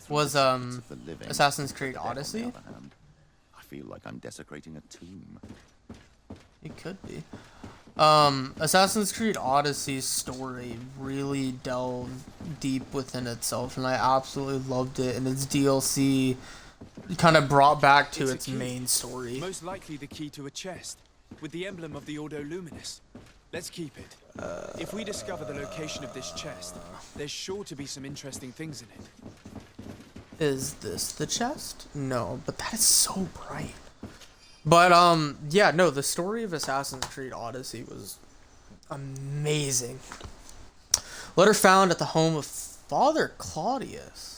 Was Assassin's Creed Odyssey? I feel like I'm desecrating a tomb. It could be. Assassin's Creed Odyssey's story really delved deep within itself, and I absolutely loved it, and its DLC kind of brought back to its main story. Most likely the key to a chest. with the emblem of the Ordo Luminis. Let's keep it. If we discover the location of this chest, there's sure to be some interesting things in it. Is this the chest? No, but that is so bright. But, yeah, no, the story of Assassin's Creed Odyssey was amazing. Letter found at the home of Father Claudius.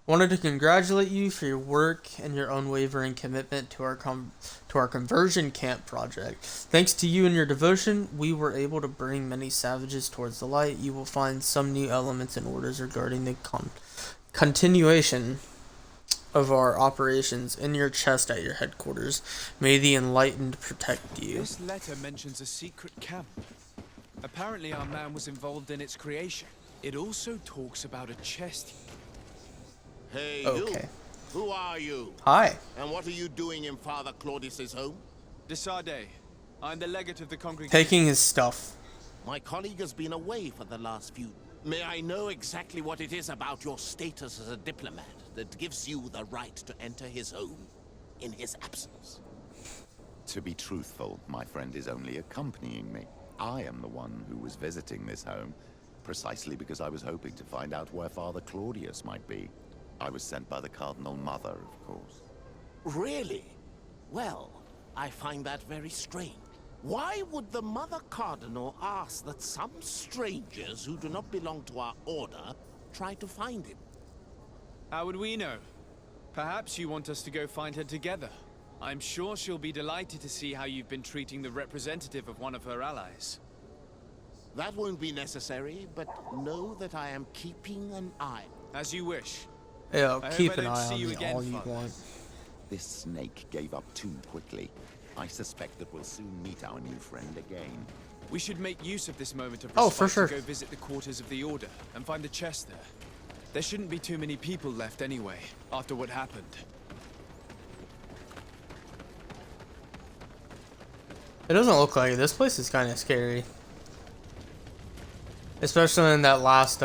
Wanted to congratulate you for your work and your unwavering commitment to our conversion camp project. Thanks to you and your devotion, we were able to bring many savages towards the light. You will find some new elements and orders regarding the continuation of our operations in your chest at your headquarters. May the enlightened protect you. This letter mentions a secret camp. Apparently our man was involved in its creation. It also talks about a chest. Hey, okay. You. Who are you? Hi. And what are you doing in Father Claudius's home? Desade. I'm the legate of the congregation. Taking his stuff. My colleague has been away for the last few. May I know exactly what it is about your status as a diplomat that gives you the right to enter his home in his absence? To be truthful, my friend is only accompanying me. I am the one who was visiting this home, precisely because I was hoping to find out where Father Claudius might be. I was sent by the Cardinal Mother, of course. Really? Well, I find that very strange. Why would the Mother Cardinal ask that some strangers who do not belong to our order try to find him? How would we know? Perhaps you want us to go find her together. I'm sure she'll be delighted to see how you've been treating the representative of one of her allies. That won't be necessary, but know that I am keeping an eye. As you wish. Yeah, keep an eye on me all you want. This snake gave up too quickly. I suspect that we'll soon meet our new friend again. We should make use of this moment of respite for sure. to go visit the quarters of the Order and find the chest there. There shouldn't be too many people left anyway, after what happened. It doesn't look like it. This place is kind of scary. Especially in that last,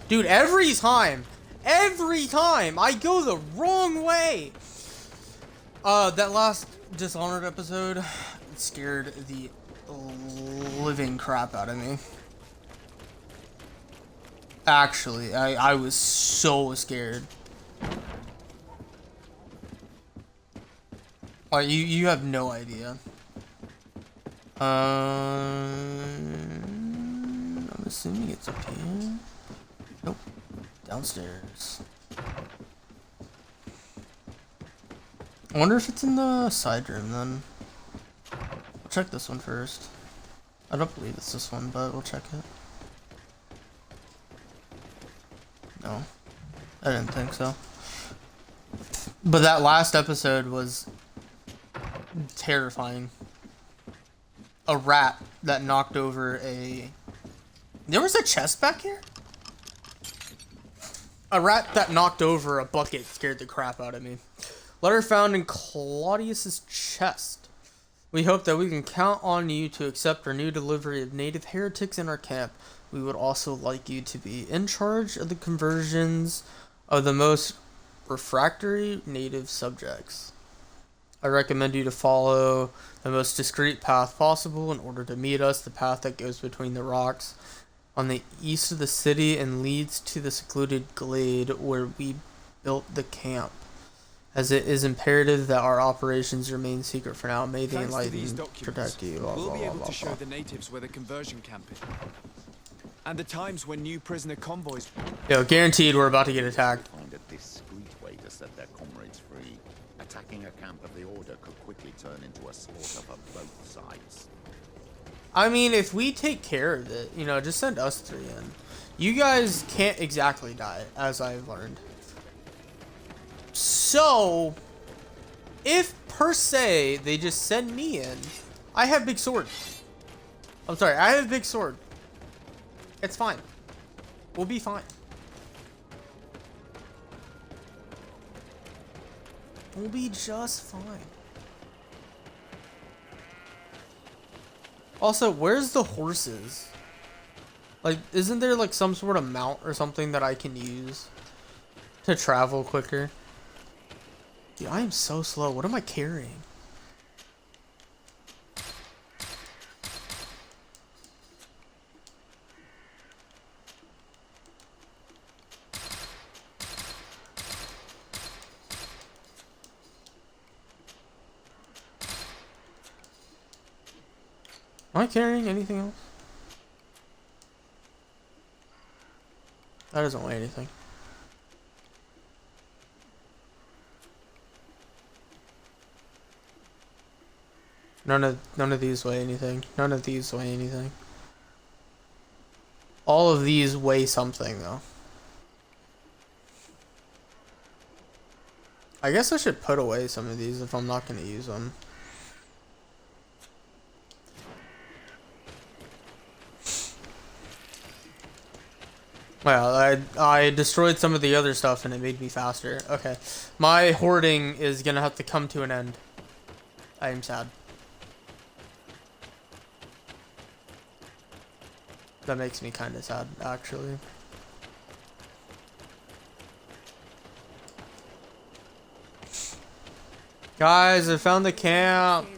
Dude, every time I go the wrong way! That last Dishonored episode, it scared the living crap out of me. Actually, I was so scared. Like, you have no idea. I'm assuming it's up here. Nope. Downstairs. I wonder if it's in the side room then. We'll check this one first. I don't believe it's this one, but we'll check it. No. I didn't think so. But that last episode was terrifying. A rat that knocked over a... There was a chest back here? A rat that knocked over a bucket scared the crap out of me. Letter found in Claudius's chest. We hope that we can count on you to accept our new delivery of native heretics in our camp. We would also like you to be in charge of the conversions of the most refractory native subjects. I recommend you to follow the most discreet path possible in order to meet us, the path that goes between the rocks on the east of the city and leads to the secluded glade where we built the camp. As it is imperative that our operations remain secret for now, may the enlightened protect you. We'll be able to show the natives where the conversion camp is. And the times when new prisoner convoys... Yo, guaranteed we're about to get attacked. Find a discreet way to set their comrades free. Attacking a camp of the Order could quickly turn into a slaughter for both sides. I mean, if we take care of it, you know, just send us three in. You guys can't exactly die, as I've learned. So, if per se they just send me in, I have big sword. I'm sorry, I have big sword. It's fine. We'll be fine. We'll be just fine. Also, where's the horses? Like, isn't there like some sort of mount or something that I can use to travel quicker? Dude, I am so slow. What am I carrying? Am I carrying anything else? That doesn't weigh anything. None of these weigh anything. None of these weigh anything. All of these weigh something though. I guess I should put away some of these if I'm not going to use them. Well, I destroyed some of the other stuff and it made me faster. Okay. My hoarding is going to have to come to an end. I am sad. That makes me kind of sad, actually. Guys, I found the camp.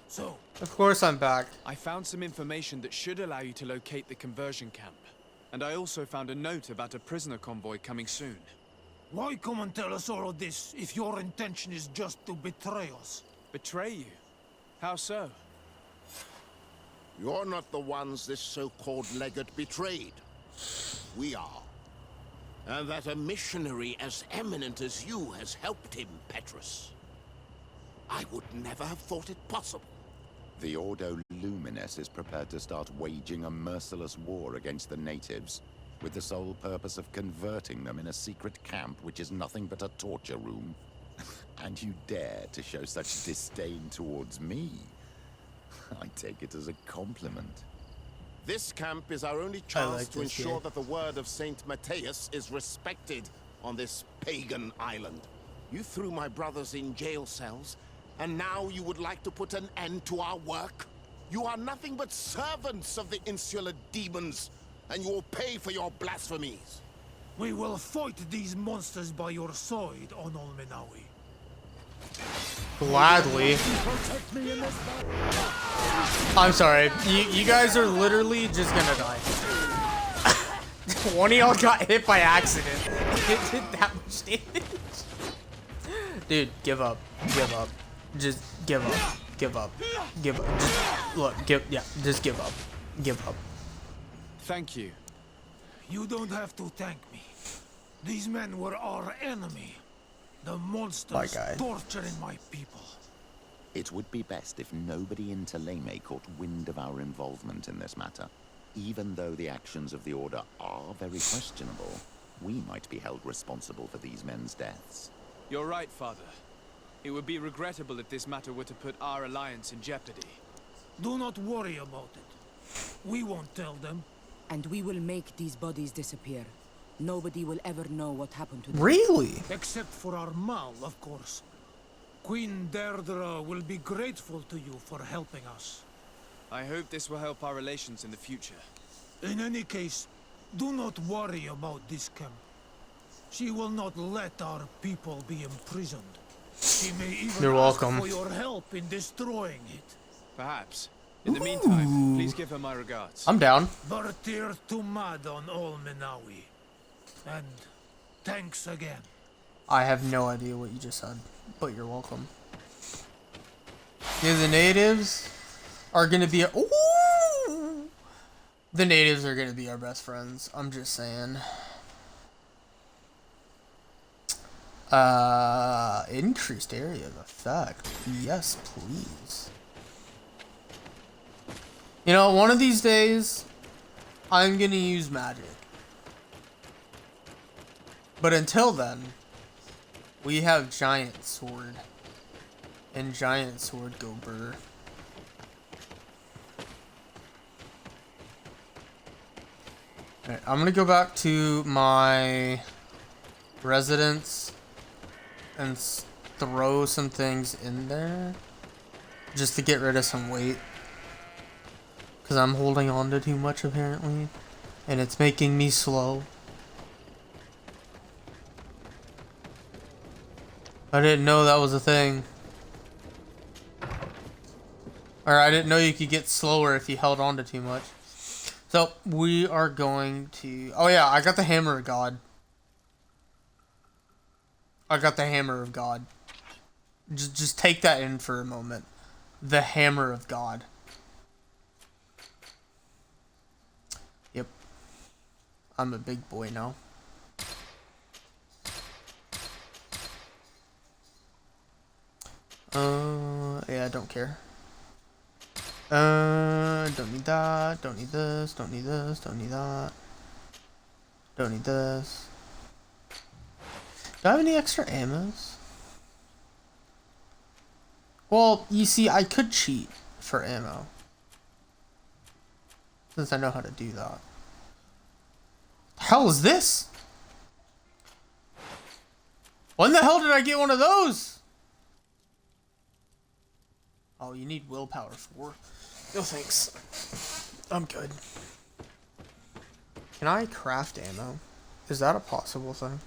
So, of course I'm back. I found some information that should allow you to locate the conversion camp. And I also found a note about a prisoner convoy coming soon. Why come and tell us all of this if your intention is just to betray us? Betray you? How so? You're not the ones this so-called legate betrayed. We are. And that a missionary as eminent as you has helped him, Petrus. I would never have thought it possible. The Ordo Luminis is prepared to start waging a merciless war against the natives, with the sole purpose of converting them in a secret camp which is nothing but a torture room. And you dare to show such disdain towards me? I take it as a compliment. This camp is our only chance to ensure that the word of Saint Matthias is respected on this pagan island. You threw my brothers in jail cells, and now you would like to put an end to our work? You are nothing but servants of the insular demons, and you will pay for your blasphemies. We will fight these monsters by your side, Onol Menawi. Gladly. I'm sorry. You guys are literally just gonna die. One of y'all got hit by accident. It did that much damage. Dude, give up. Give up. Just give up. Give up. Give up. Just, look, just give up. Give up. Thank you. You don't have to thank me. These men were our enemy. The monsters torturing my people. It would be best if nobody in Teleme caught wind of our involvement in this matter. Even though the actions of the Order are very questionable, we might be held responsible for these men's deaths. You're right, Father. It would be regrettable if this matter were to put our alliance in jeopardy. Do not worry about it. We won't tell them. And we will make these bodies disappear. Nobody will ever know what happened to them. Really? Except for our Mal, of course. Queen Deirdre will be grateful to you for helping us. I hope this will help our relations in the future. In any case, do not worry about this camp. She will not let our people be imprisoned. She may even ask for your help in destroying it. Perhaps. In the meantime, please give her my regards. I'm down. Bartir Tumad on Ol Menawi. And thanks again. I have no idea what you just said, but you're welcome. Yeah, the natives are gonna be ooh! The natives are gonna be our best friends. I'm just saying. Increased area of effect. Yes, please. You know, one of these days, I'm gonna use magic. But until then, we have Giant Sword. And Giant Sword go burr. Alright, I'm gonna go back to my residence and throw some things in there. Just to get rid of some weight. Because I'm holding on to too much apparently. And it's making me slow. I didn't know that was a thing. Or I didn't know you could get slower if you held on to too much. So, we are going to... Oh yeah, I got the Hammer of God. I got the Hammer of God. Just take that in for a moment. The Hammer of God. I'm a big boy now. Yeah, I don't care. Don't need that. Don't need this. Don't need this. Don't need that. Don't need this. Do I have any extra ammos? Well, you see, I could cheat for ammo. Since I know how to do that. The hell is this? When the hell did I get one of those? Oh, you need willpower for. No thanks. I'm good. Can I craft ammo? Is that a possible thing?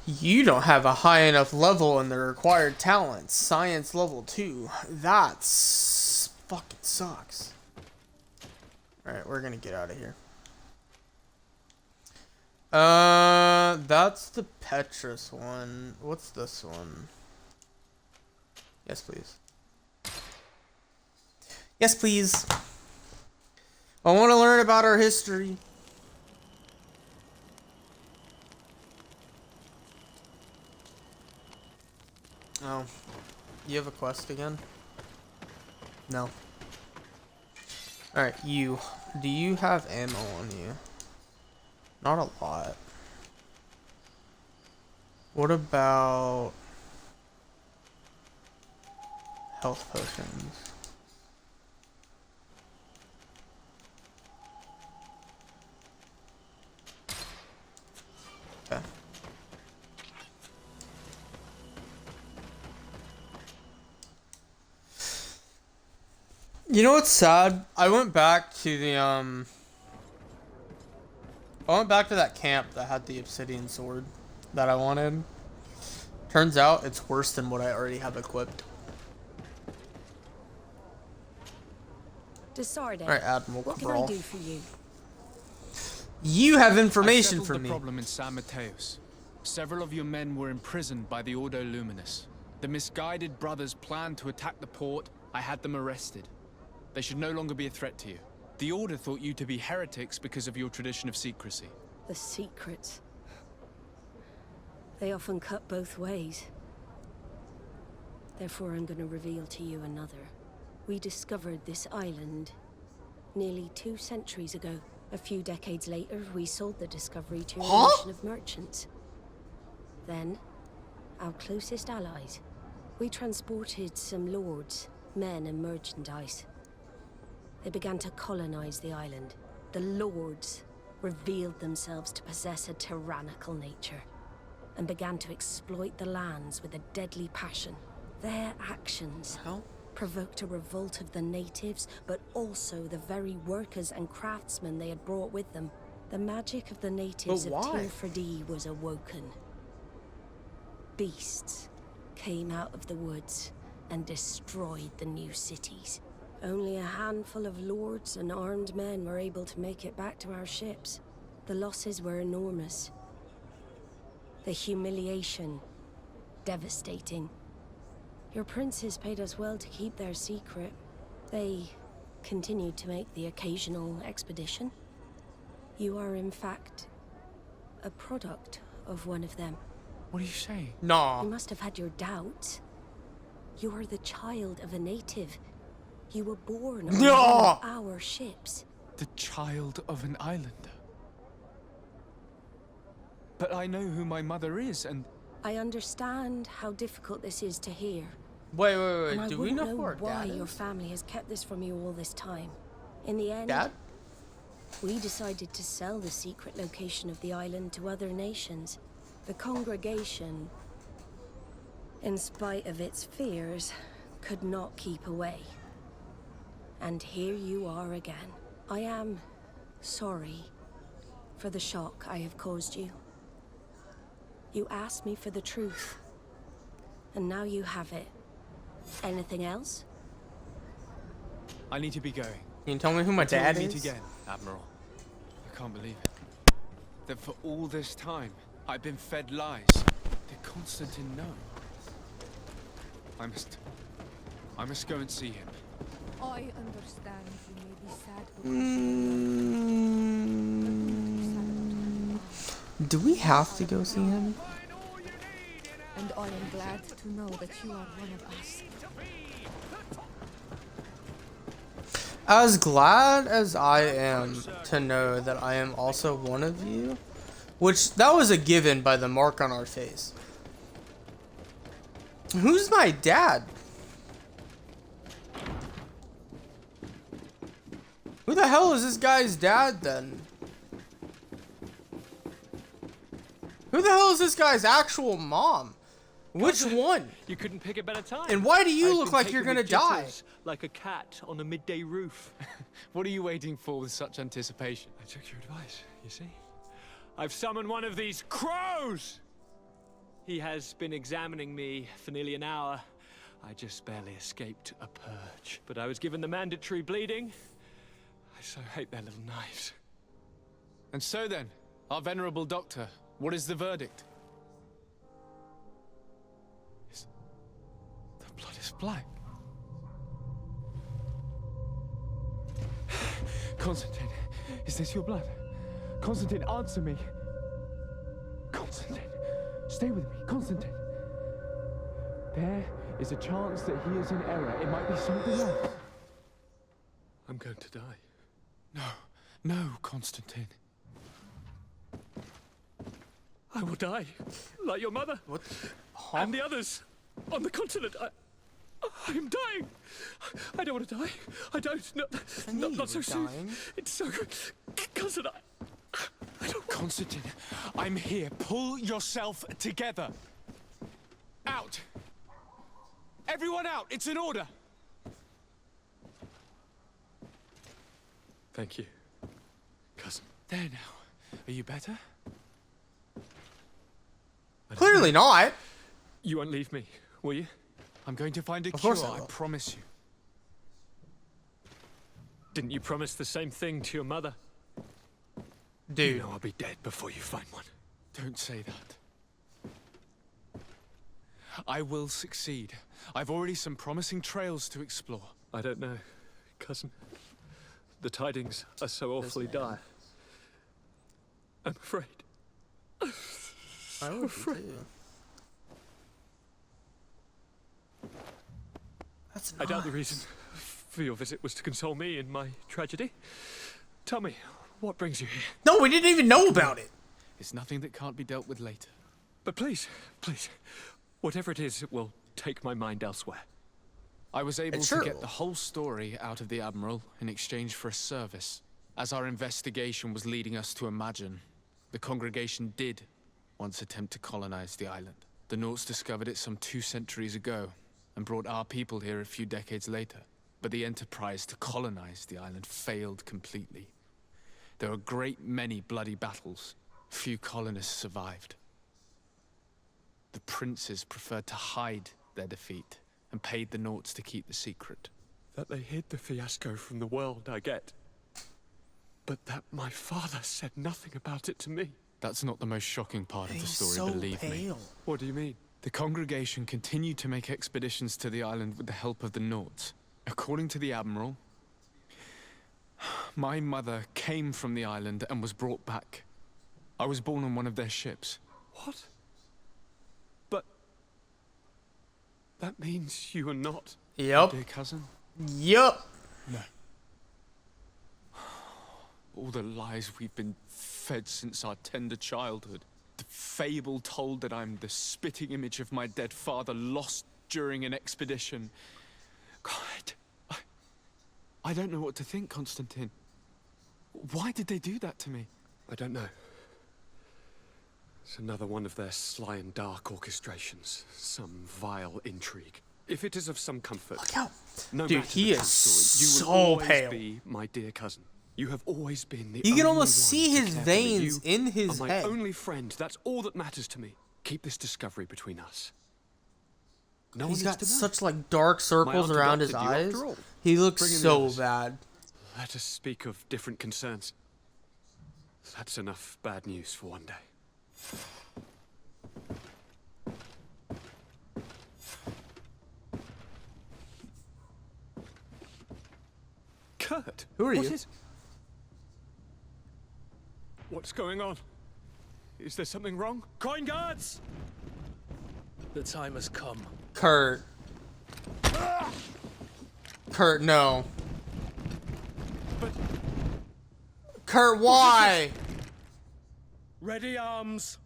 You don't have a high enough level in the required talents. Science level 2. That's fucking sucks. Alright, we're gonna get out of here. That's the Petrus one. What's this one? Yes, please. Yes, please. I want to learn about our history. Oh. You have a quest again? No. Alright, you. Do you have ammo on you? Not a lot. What about health potions? Okay. You know what's sad? I went back to the I went back to that camp that had the obsidian sword that I wanted. Turns out it's worse than what I already have equipped. Alright, Admiral what can I Cabral. do for you? You have information I for settled me. the problem in San Mateus. Several of your men were imprisoned by the Ordo Luminous. The misguided brothers planned to attack the port. I had them arrested. They should no longer be a threat to you. The Order thought you to be heretics because of your tradition of secrecy. The secrets. They often cut both ways. Therefore, I'm going to reveal to you another. We discovered this island nearly 2 centuries ago. A few decades later, we sold the discovery to a nation of merchants. Then, our closest allies. We transported some lords, men, and merchandise. They began to colonize the island. The lords revealed themselves to possess a tyrannical nature and began to exploit the lands with a deadly passion. Their actions provoked a revolt of the natives, but also the very workers and craftsmen they had brought with them. The magic of the natives of Tirfredi was awoken. Beasts came out of the woods and destroyed the new cities. Only a handful of lords and armed men were able to make it back to our ships. The losses were enormous. The humiliation, devastating. Your princes paid us well to keep their secret. They continued to make the occasional expedition. You are, in fact, a product of one of them. What are you saying? No. You must have had your doubts. You are the child of a native. You were born on one of our ships. The child of an islander. But I know who my mother is, and I understand how difficult this is to hear. Wait. And Do we know who our why dad your is? family has kept this from you all this time. In the end, Dad? we decided to sell the secret location of the island to other nations. The congregation, in spite of its fears, could not keep away. And here you are again. I am sorry for the shock I have caused you. You asked me for the truth, and now you have it. Anything else? I need to be going. Can you tell me who my Until dad we meet is? again, Admiral. I can't believe it. That for all this time, I've been fed lies. Did Constantine know? I must go and see him. I understand you may be sad Do we have to go see him? and I am glad to know that you are one of us. As glad as I am to know that I am also one of you, which that was a given by the mark on our face. Who's my dad? Who the hell is this guy's dad then? Who the hell is this guy's actual mom? Which one? You couldn't pick a better time. And why do you I've look been like you're taken gonna with die? jitters, like a cat on a midday roof. What are you waiting for with such anticipation? I took your advice, you see. I've summoned one of these crows! He has been examining me for nearly an hour. I just barely escaped a purge. But I was given the mandatory bleeding. I so hate their little knives. And so then, our venerable doctor, what is the verdict? The blood is black. Constantine, is this your blood? Constantine, answer me. Constantine, stay with me. Constantine. There is a chance that he is in error. It might be something else. I'm going to die. No, Constantine. I will die, like your mother. What? And the others on the continent. I am dying. I don't want to die. I don't. Not so soon. It's so good. Cousin, I don't. Constantine, I'm here. Pull yourself together. Out. Everyone out. It's an order. Thank you, cousin. There now. Are you better? Clearly not. You won't leave me, will you? I'm going to find a Of cure, course I I will. promise you. Didn't you promise the same thing to your mother? Dude. You know I'll be dead before you find one. Don't say that. I will succeed. I've already some promising trails to explore. I don't know, cousin. The tidings are so awfully dire. I'm afraid. I would be too. That's I doubt the reason for your visit was to console me in my tragedy. Tell me, what brings you here? No, we didn't even know about it. It's nothing that can't be dealt with later. But please, whatever it is, it will take my mind elsewhere. I was able It's to true. get the whole story out of the Admiral in exchange for a service. As our investigation was leading us to imagine, the congregation did once attempt to colonize the island. The Nauts discovered it some 2 centuries ago and brought our people here a few decades later. But the enterprise to colonize the island failed completely. There were a great many bloody battles. Few colonists survived. The princes preferred to hide their defeat and paid the Nauts to keep the secret. That they hid the fiasco from the world, I get. But that my father said nothing about it to me. That's not the most shocking part of the He's story, so believe me. pale. What do you mean? The congregation continued to make expeditions to the island with the help of the Nauts. According to the Admiral, my mother came from the island and was brought back. I was born on one of their ships. What? But that means you are not. Yep. Dear cousin? Yup. No. All the lies we've been fed since our tender childhood. The fable told that I'm the spitting image of my dead father lost during an expedition. God, I don't know what to think, Constantine. Why did they do that to me? I don't know. It's another one of their sly and dark orchestrations. Some vile intrigue. If it is of some comfort, no Dude, matter he the is true story, you so will always pale. be my dear cousin. You have always been the You can only almost one see to his care for me. veins You in his are my head. only friend. That's all that matters to me. Keep this discovery between us. No He's one got needs to know. such like dark circles aunt around his adopted you eyes. after all. He looks Bring in the so others. bad. Let us speak of different concerns. That's enough bad news for one day. Kurt! Who are What you? is... What's going on? Is there something wrong? Coin guards! The time has come. Kurt. Kurt, no. But... Kurt, why? Ready arms.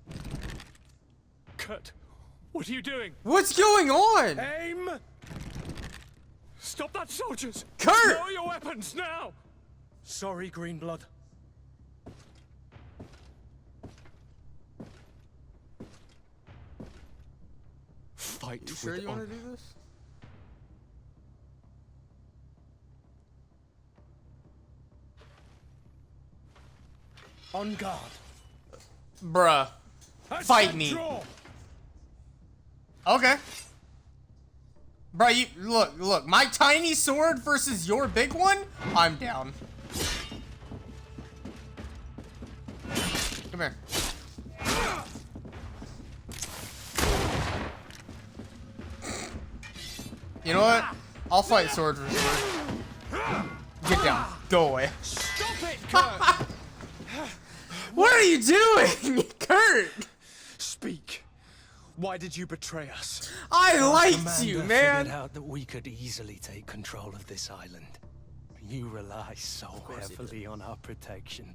Kurt, what are you doing? What's going on? Aim! Stop that, soldiers! Kurt! Lower your weapons, now! Sorry, Greenblood. Fight You sure with you want honor. to do this? On guard. Bruh. Fight me. Okay. Bruh, you look, my tiny sword versus your big one? I'm down. Come here. You know what? I'll fight sword for sword. Get down. Go away. Stop it, Kurt! What are you doing, Kurt? Speak. Why did you betray us? I Our liked commander you, man. figured out that we could easily take control of this island. You rely so heavily on our protection.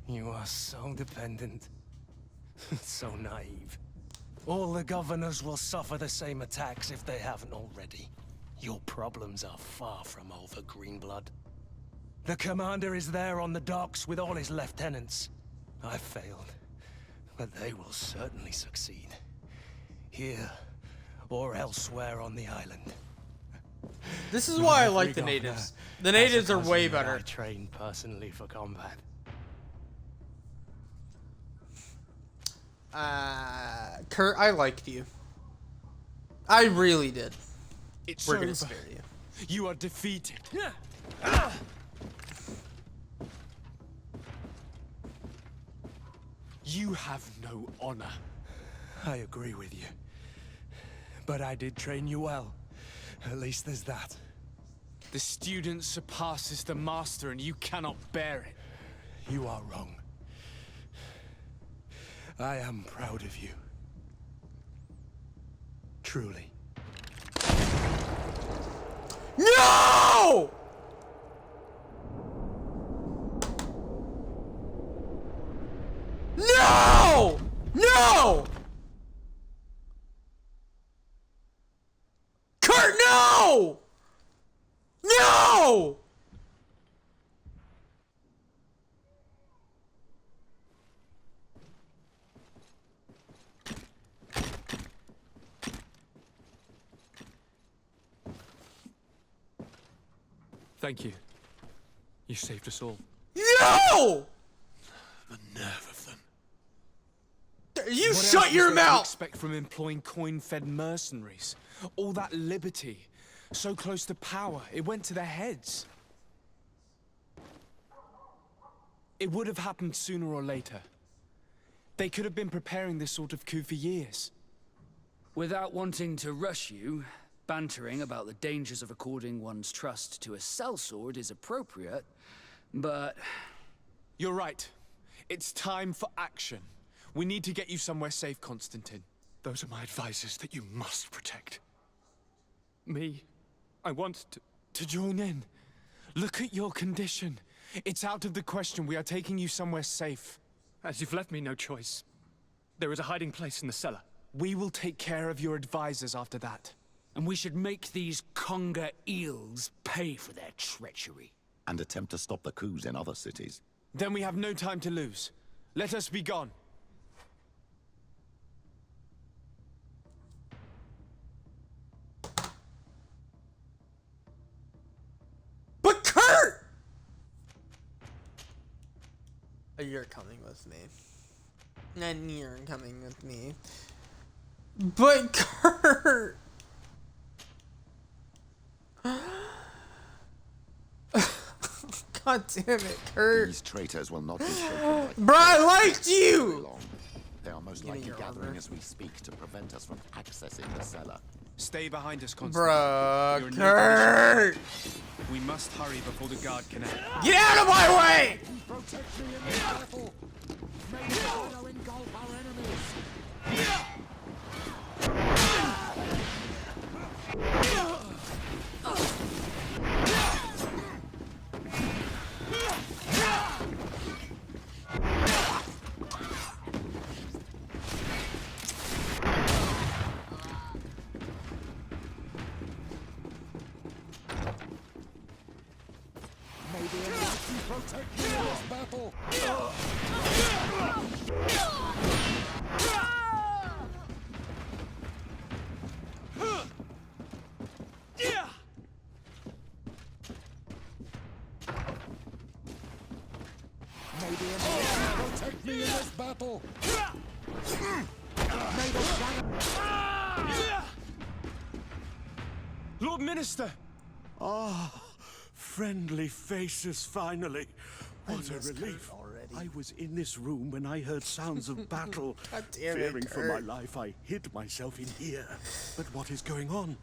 You are so dependent. So naive. All the governors will suffer the same attacks if they haven't already. Your problems are far from over, Greenblood. The commander is there on the docks with all his lieutenants. I failed, but they will certainly succeed. Here, or elsewhere on the island. This is why I Every like the governor natives. The has a natives are cousin way that better. I trained personally for combat. Kurt, I liked you. I really did. It's We're gonna over. spare you. You are defeated. You have no honor. I agree with you. But I did train you well. At least there's that. The student surpasses the master, and you cannot bear it. You are wrong. I am proud of you. Truly. No! No! No! Kurt, no! No! Thank you. You saved us all. No! The nerve of them. You What shut else was your there to mouth! expect from employing coin-fed mercenaries? All that liberty, so close to power, it went to their heads. It would have happened sooner or later. They could have been preparing this sort of coup for years. Without wanting to rush you, bantering about the dangers of according one's trust to a sellsword is appropriate, but... You're right. It's time for action. We need to get you somewhere safe, Constantine. Those are my advisors that you must protect. Me, I want to join in. Look at your condition. It's out of the question. We are taking you somewhere safe. As you've left me no choice. There is a hiding place in the cellar. We will take care of your advisors after that. And we should make these conger eels pay for their treachery. And attempt to stop the coups in other cities. Then we have no time to lose. Let us be gone. But Kurt! You're coming with me. And you're coming with me. But Kurt! God damn it, Kurt. These traitors will not be shaken. Bruh, I liked you! They are most Give me likely your gathering armor. as we speak to prevent us from accessing the cellar. Stay behind us, Constable. Bruh, You're in no Kurt! position. We must hurry before the guard can act. Get out of my way! Protect me in this battle. May the shadow engulf our enemies. May the Almighty protect me in this battle. May the Almighty protect me in this battle. May the shadow... Lord Minister! Ah, friendly faces finally. What a relief. I was in this room when I heard sounds of battle. God damn it, Fearing for my Kurt. life, I hid myself in here. But what is going on?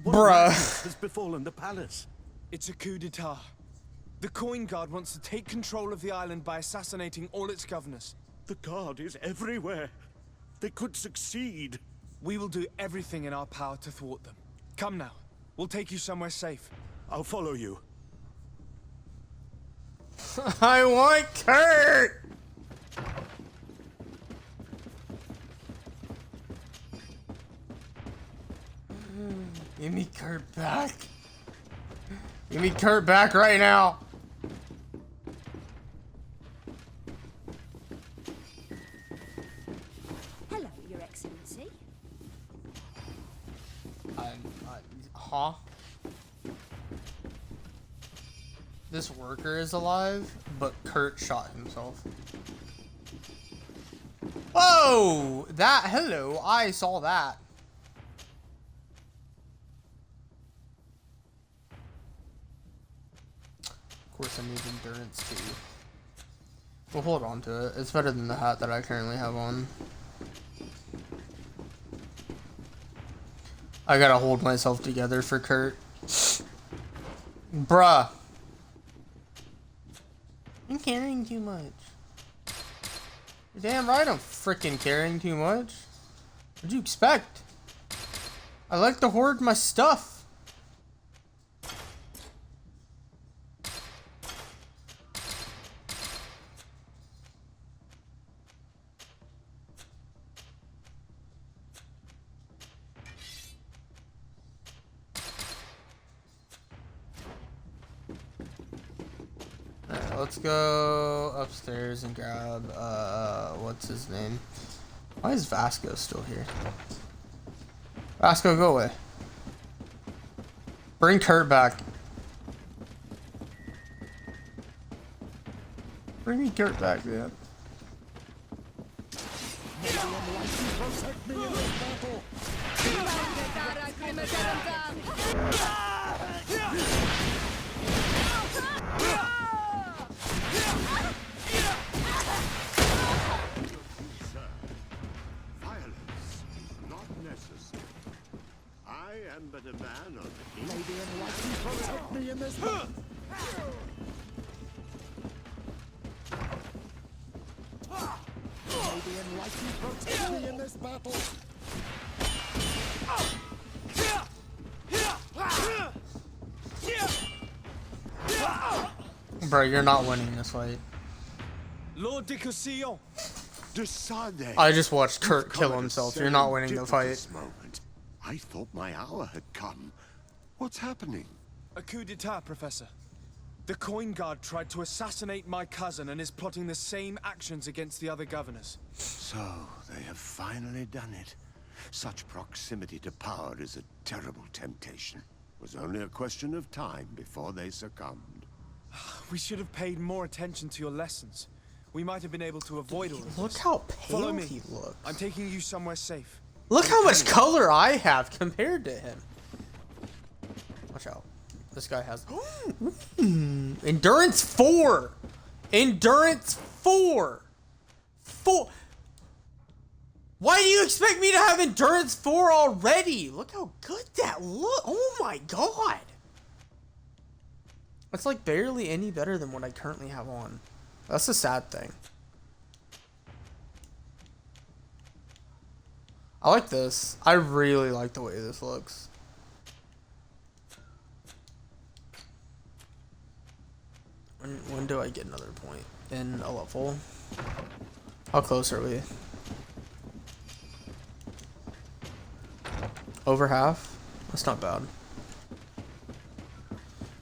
What Bruh. madness has befallen the palace? It's a coup d'etat. The Coin Guard wants to take control of the island by assassinating all its governors. The guard is everywhere. They could succeed. We will do everything in our power to thwart them. Come now. We'll take you somewhere safe. I'll follow you. I want Kurt! Give me Kurt back. Give me Kurt back right now. Hello, Your Excellency. Huh? This worker is alive, but Kurt shot himself. Whoa! Hello, I saw that. Of course I need endurance too. We'll hold on to it. It's better than the hat that I currently have on. I gotta hold myself together for Kurt. Bruh. I'm carrying too much. You're damn right I'm freaking carrying too much. What'd you expect? I like to hoard my stuff. Alright, let's go upstairs and grab, what's his name? Why is Vasco still here? Vasco, go away. Bring Kurt back. Bring me Kurt back, man. May the Almighty protect me in this battle. Violence is not necessary. I am but a man of the May the Almighty protect me in this battle. May the Almighty protect me in this battle. Bro, you're not winning this fight. Lord de Cossillon. I just watched Kurt kill himself. You're not winning the fight. Moment. I thought my hour had come. What's happening? A coup d'etat, Professor. The Coin Guard tried to assassinate my cousin and is plotting the same actions against the other governors. So, they have finally done it. Such proximity to power is a terrible temptation. It was only a question of time before they succumbed. We should have paid more attention to your lessons. We might have been able to avoid all of this. Look how Follow pale me. he looks. I'm taking you somewhere safe. Look how much color I have compared to him. Watch out. This guy has... Endurance 4! Endurance 4! Why do you expect me to have Endurance 4 already? Look how good that look. Oh my god. It's like barely any better than what I currently have on. That's the sad thing. I like this. I really like the way this looks. When do I get another point in a level? How close are we? Over half? That's not bad.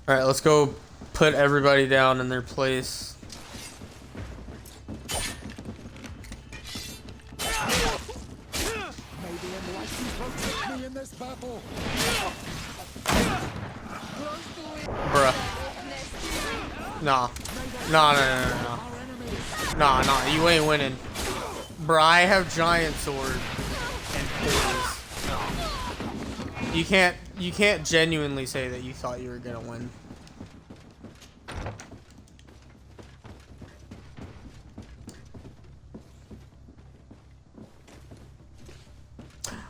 Alright, let's go put everybody down in their place. Bruh. Nah. Nah. Nah, you ain't winning. Bruh, I have giant sword and pulleys. You can't genuinely say that you thought you were gonna win.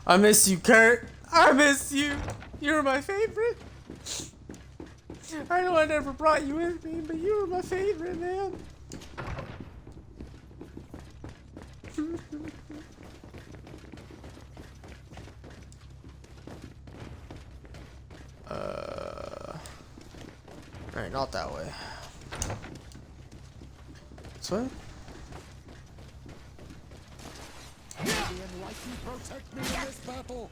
I miss you, Kurt. I miss you. You're my favorite. I know I never brought you with me, but you were my favorite, man. Alright, not that way. This way? Protect me in this battle.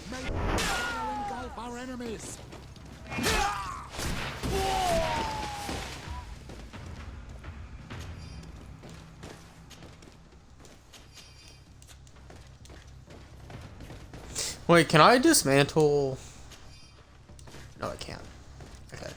May fire engulf our enemies. Wait, can I dismantle? No, I can't. Okay.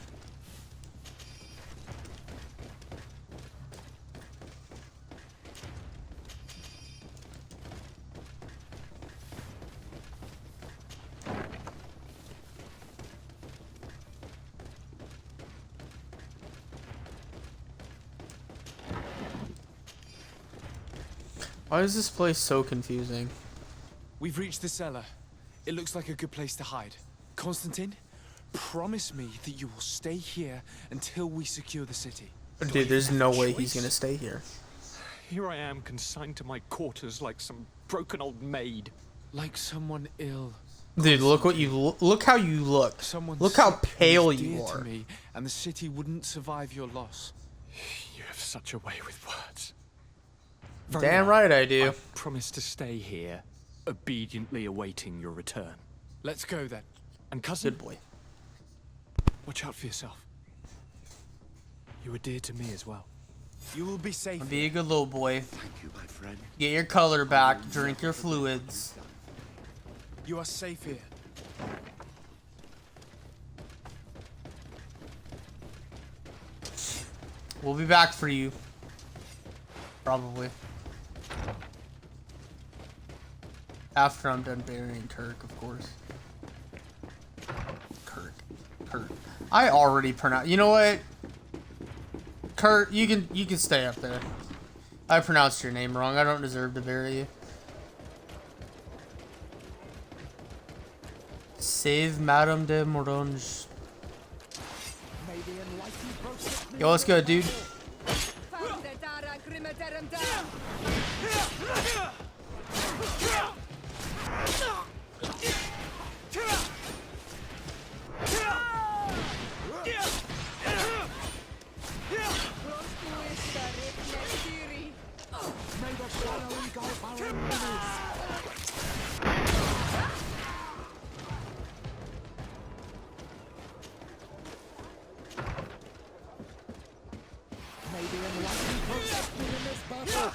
Why is this place so confusing? We've reached the cellar. It looks like a good place to hide. Constantine, promise me that you will stay here until we secure the city. Dude, there's no way he's gonna stay here. Here I am, consigned to my quarters like some broken old maid. Like someone ill. Dude, look what you look how you look. Look how pale you are. To me, and the city wouldn't survive your loss. You have such a way with words. Damn right I do. I promise to stay here, obediently awaiting your return. Let's go then. And cousin, good boy. Watch out for yourself. You were dear to me as well. You will be safe. Be a good little boy. Thank you, my friend. Get your color back. Drink your fluids. You are safe here. We'll be back for you. Probably. After I'm done burying Kirk, of course. Kurt. I already pronounced. You know what? Kurt, you can stay up there. I pronounced your name wrong. I don't deserve to bury you. Save Madame de Morange. Yo, let's go, dude.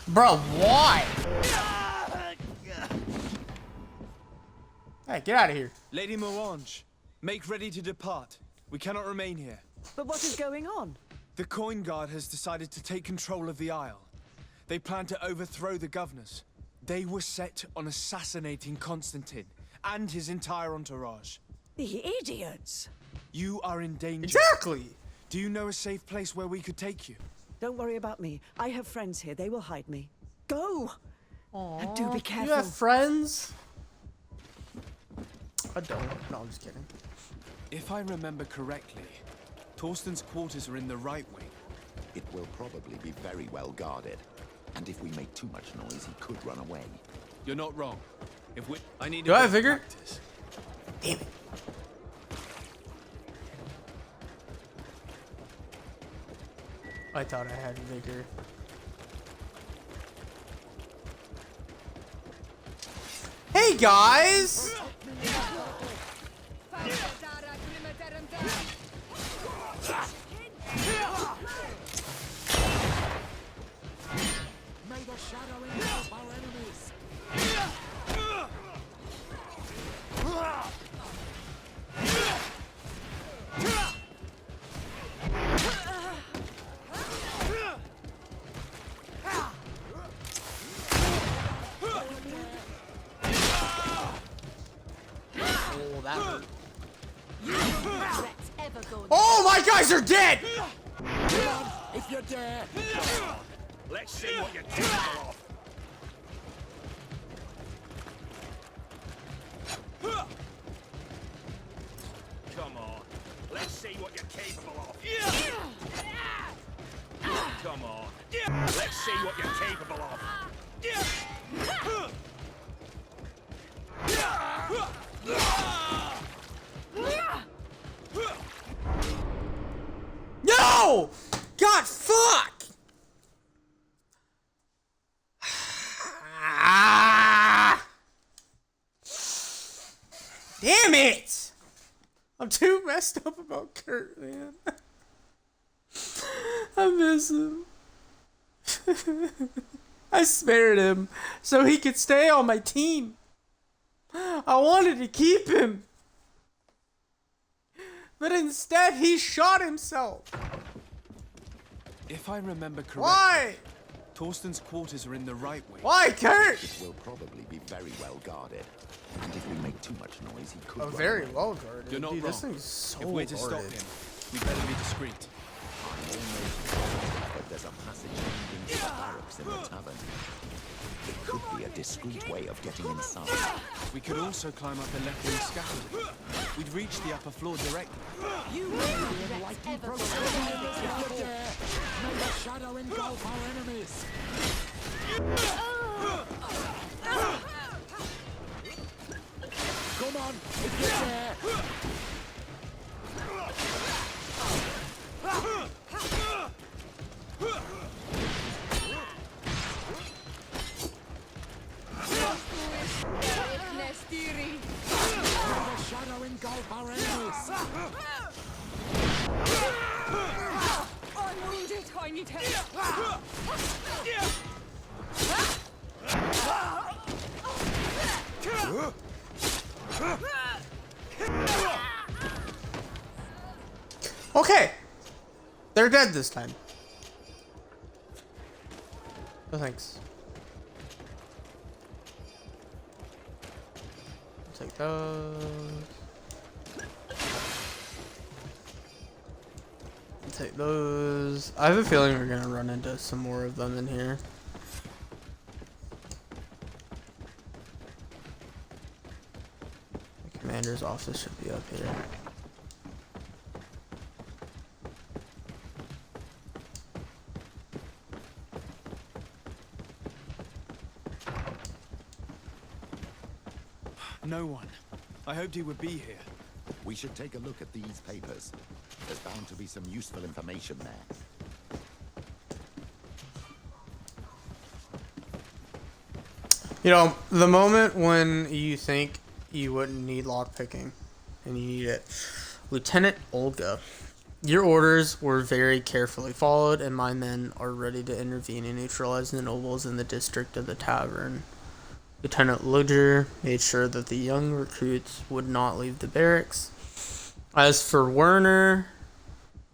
Bro, why? Hey, get out of here. Lady Morange, make ready to depart. We cannot remain here. But what is going on? The Coin Guard has decided to take control of the Isle. They plan to overthrow the governors. They were set on assassinating Constantine and his entire entourage. The idiots! You are in danger. Exactly! Do you know a safe place where we could take you? Don't worry about me. I have friends here. They will hide me. Go! Aww, And do be careful. You have friends? I don't. No, I'm just kidding. If I remember correctly, Torsten's quarters are in the right wing. It will probably be very well guarded. And if we make too much noise, he could run away. You're not wrong. If we... I need Do I have vigor? Practice. Damn it. I thought I had vigor. Hey guys! May the shadow engulf our enemies. Oh, that hurt. Oh, my guys are dead! Come on, if you dare. Let's see what you're capable of. Come on. Let's see what you're capable of. Come on. Let's see what you're capable of. No! God, fuck! Damn it! I'm too messed up about Kurt, man. I miss him. I spared him so he could stay on my team. I wanted to keep him. But instead, he shot himself. If I remember correctly... Why? Torsten's quarters are in the right wing. Why, Kurt? It will probably be very well guarded. And if we make too much noise, he could Oh, run very away. well guarded. You're not Dude, wrong. this thing's so if we're to stop guarded. him, we better be discreet. I'm almost positive that there's a passage leading to the barracks in the tavern. It could be a discreet way of getting inside. We could also climb up the left wing scaffolding. We'd reach the upper floor directly. You May the shadow engulf our enemies. Come on, if you dare. May the shadow engulf our enemies. I'm wounded. I need help. Okay. They're dead this time. Oh, thanks. Take those. Take those. I have a feeling we're gonna run into some more of them in here. The commander's office should be up here. No one. I hoped he would be here. We should take a look at these papers. There's bound to be some useful information there. You know, the moment when you think you wouldn't need lockpicking, and you need it. Lieutenant Olga, your orders were very carefully followed, and my men are ready to intervene and neutralize the nobles in the district of the tavern. Lieutenant Ludger made sure that the young recruits would not leave the barracks. As for Werner,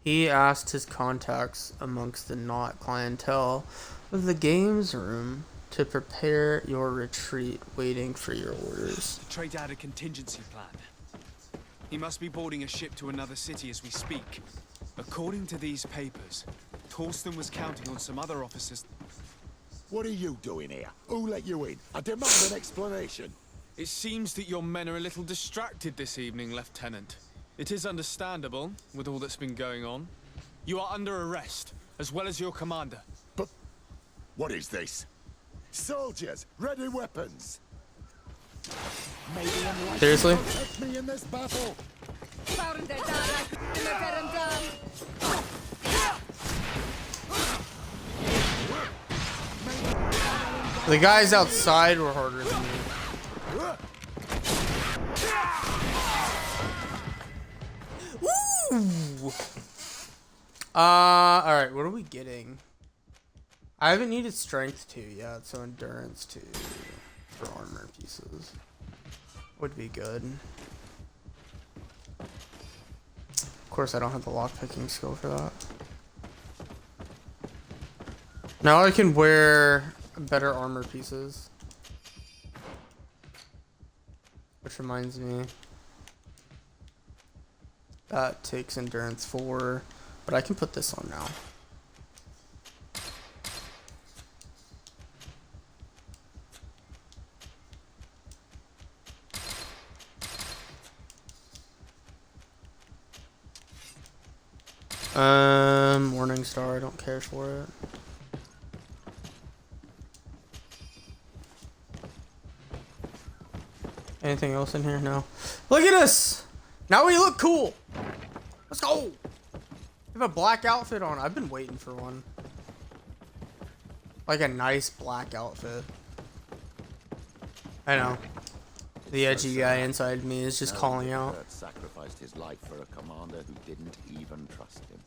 he asked his contacts amongst the Knot clientele of the games room to prepare your retreat, waiting for your orders. To trade out a contingency plan. He must be boarding a ship to another city as we speak. According to these papers, Torsten was counting on some other officers. What are you doing here? Who let you in? I demand an explanation. It seems that your men are a little distracted this evening, Lieutenant. It is understandable, with all that's been going on. You are under arrest, as well as your commander. But what is this? Soldiers, ready weapons. Seriously? Protect me in this battle. The guys outside were harder than me. Woo! Alright, what are we getting? I haven't needed strength 2 yet, so endurance 2 for armor pieces would be good. Of course, I don't have the lockpicking skill for that. Now I can wear better armor pieces. Which reminds me, that takes endurance 4, but I can put this on now. Morning Star, I don't care for it. Anything else in here? No. Look at us! Now we look cool! Let's go! We have a black outfit on. I've been waiting for one. Like a nice black outfit. I know. The edgy guy inside me is just calling out. Sacrificed his life for a commander who didn't even trust him.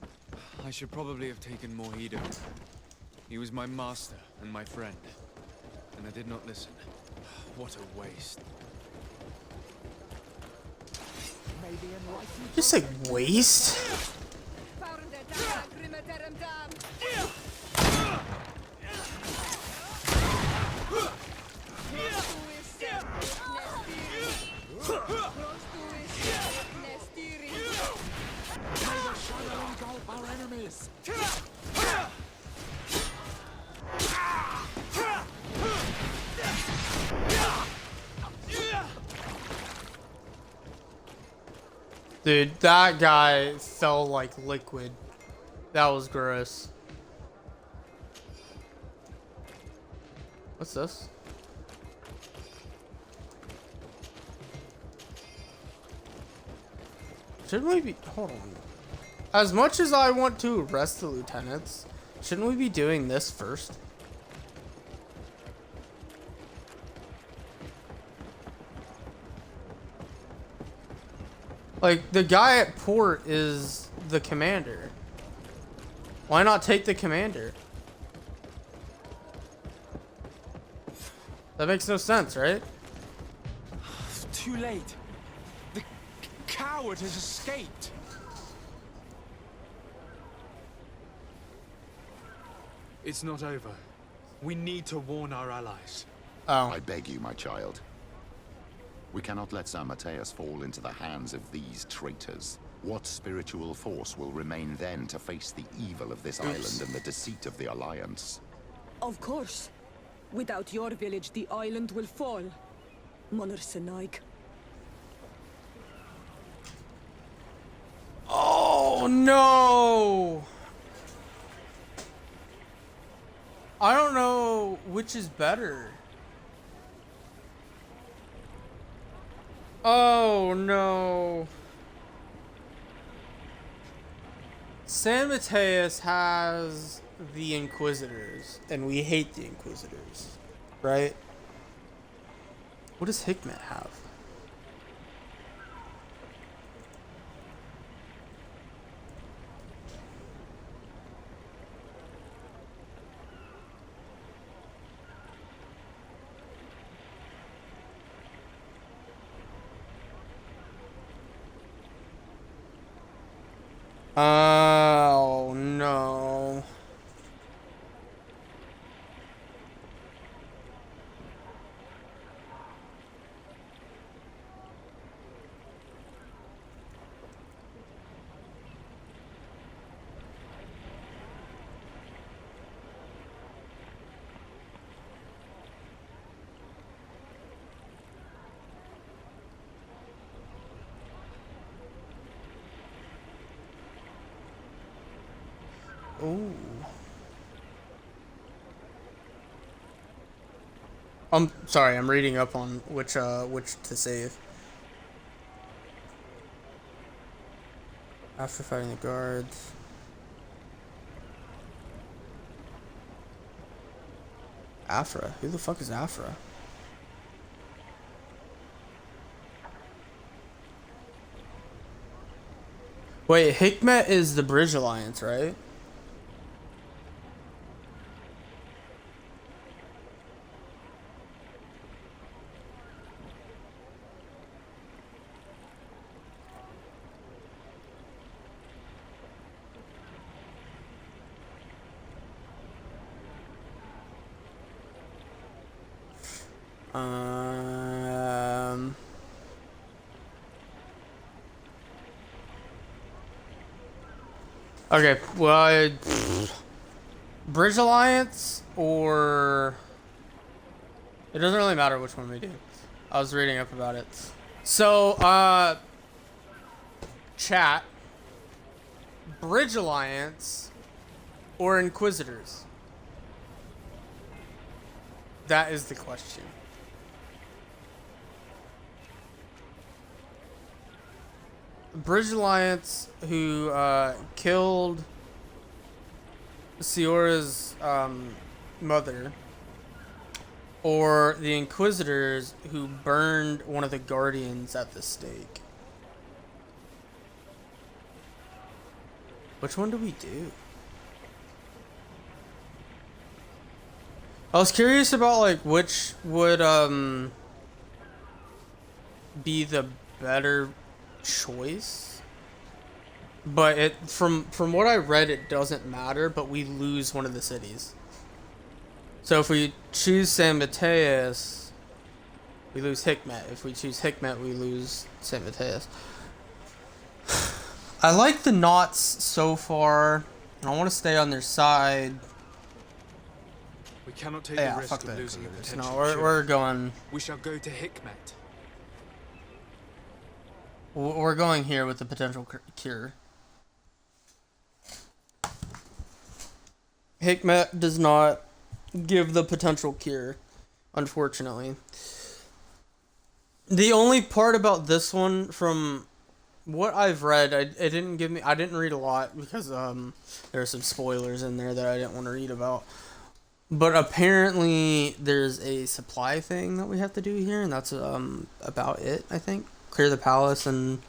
I should probably have taken more heed of him. He was my master and my friend, and I did not listen. What a waste. Just like waste? Our enemies. Dude, that guy fell like liquid. That was gross. What's this? Shouldn't we be... Hold on. As much as I want to arrest the lieutenants, shouldn't we be doing this first? Like, the guy at port is the commander. Why not take the commander? That makes no sense, right? Too late. The coward has escaped. It's not over. We need to warn our allies. Oh. I beg you, my child. We cannot let San Mateus fall into the hands of these traitors. What spiritual force will remain then to face the evil of this island and the deceit of the Alliance? Of course. Without your village, the island will fall. Monor Senaig. Oh, no! I don't know which is better. Oh, no. San Mateus has the Inquisitors, and we hate the Inquisitors, right? What does Hikmet have? Oh, no. Ooh. I'm sorry, I'm reading up on which to save. After fighting the guards. Afra? Who the fuck is Afra? Wait, Hikmet is the Bridge Alliance, right? Okay, well, Bridge Alliance or it doesn't really matter which one we do. I was reading up about it. So, chat, Bridge Alliance or Inquisitors? That is the question. Bridge Alliance, who killed Siora's mother, or the Inquisitors, who burned one of the Guardians at the stake. Which one do we do? I was curious about like which would be the better choice, but it from what I read, it doesn't matter, but we lose one of the cities. So if we choose San Mateus, we lose Hikmet. If we choose Hikmet, we lose San Mateus. I like the knots so far, and I want to stay on their side. We cannot take the risk of losing a potential cure. We're going. We shall go to Hikmet. We're going here with the potential cure. Hikmet does not give the potential cure, unfortunately. The only part about this one, from what I've read, it didn't give me. I didn't read a lot because there are some spoilers in there that I didn't want to read about. But apparently, there's a supply thing that we have to do here, and that's about it. I think clear the palace and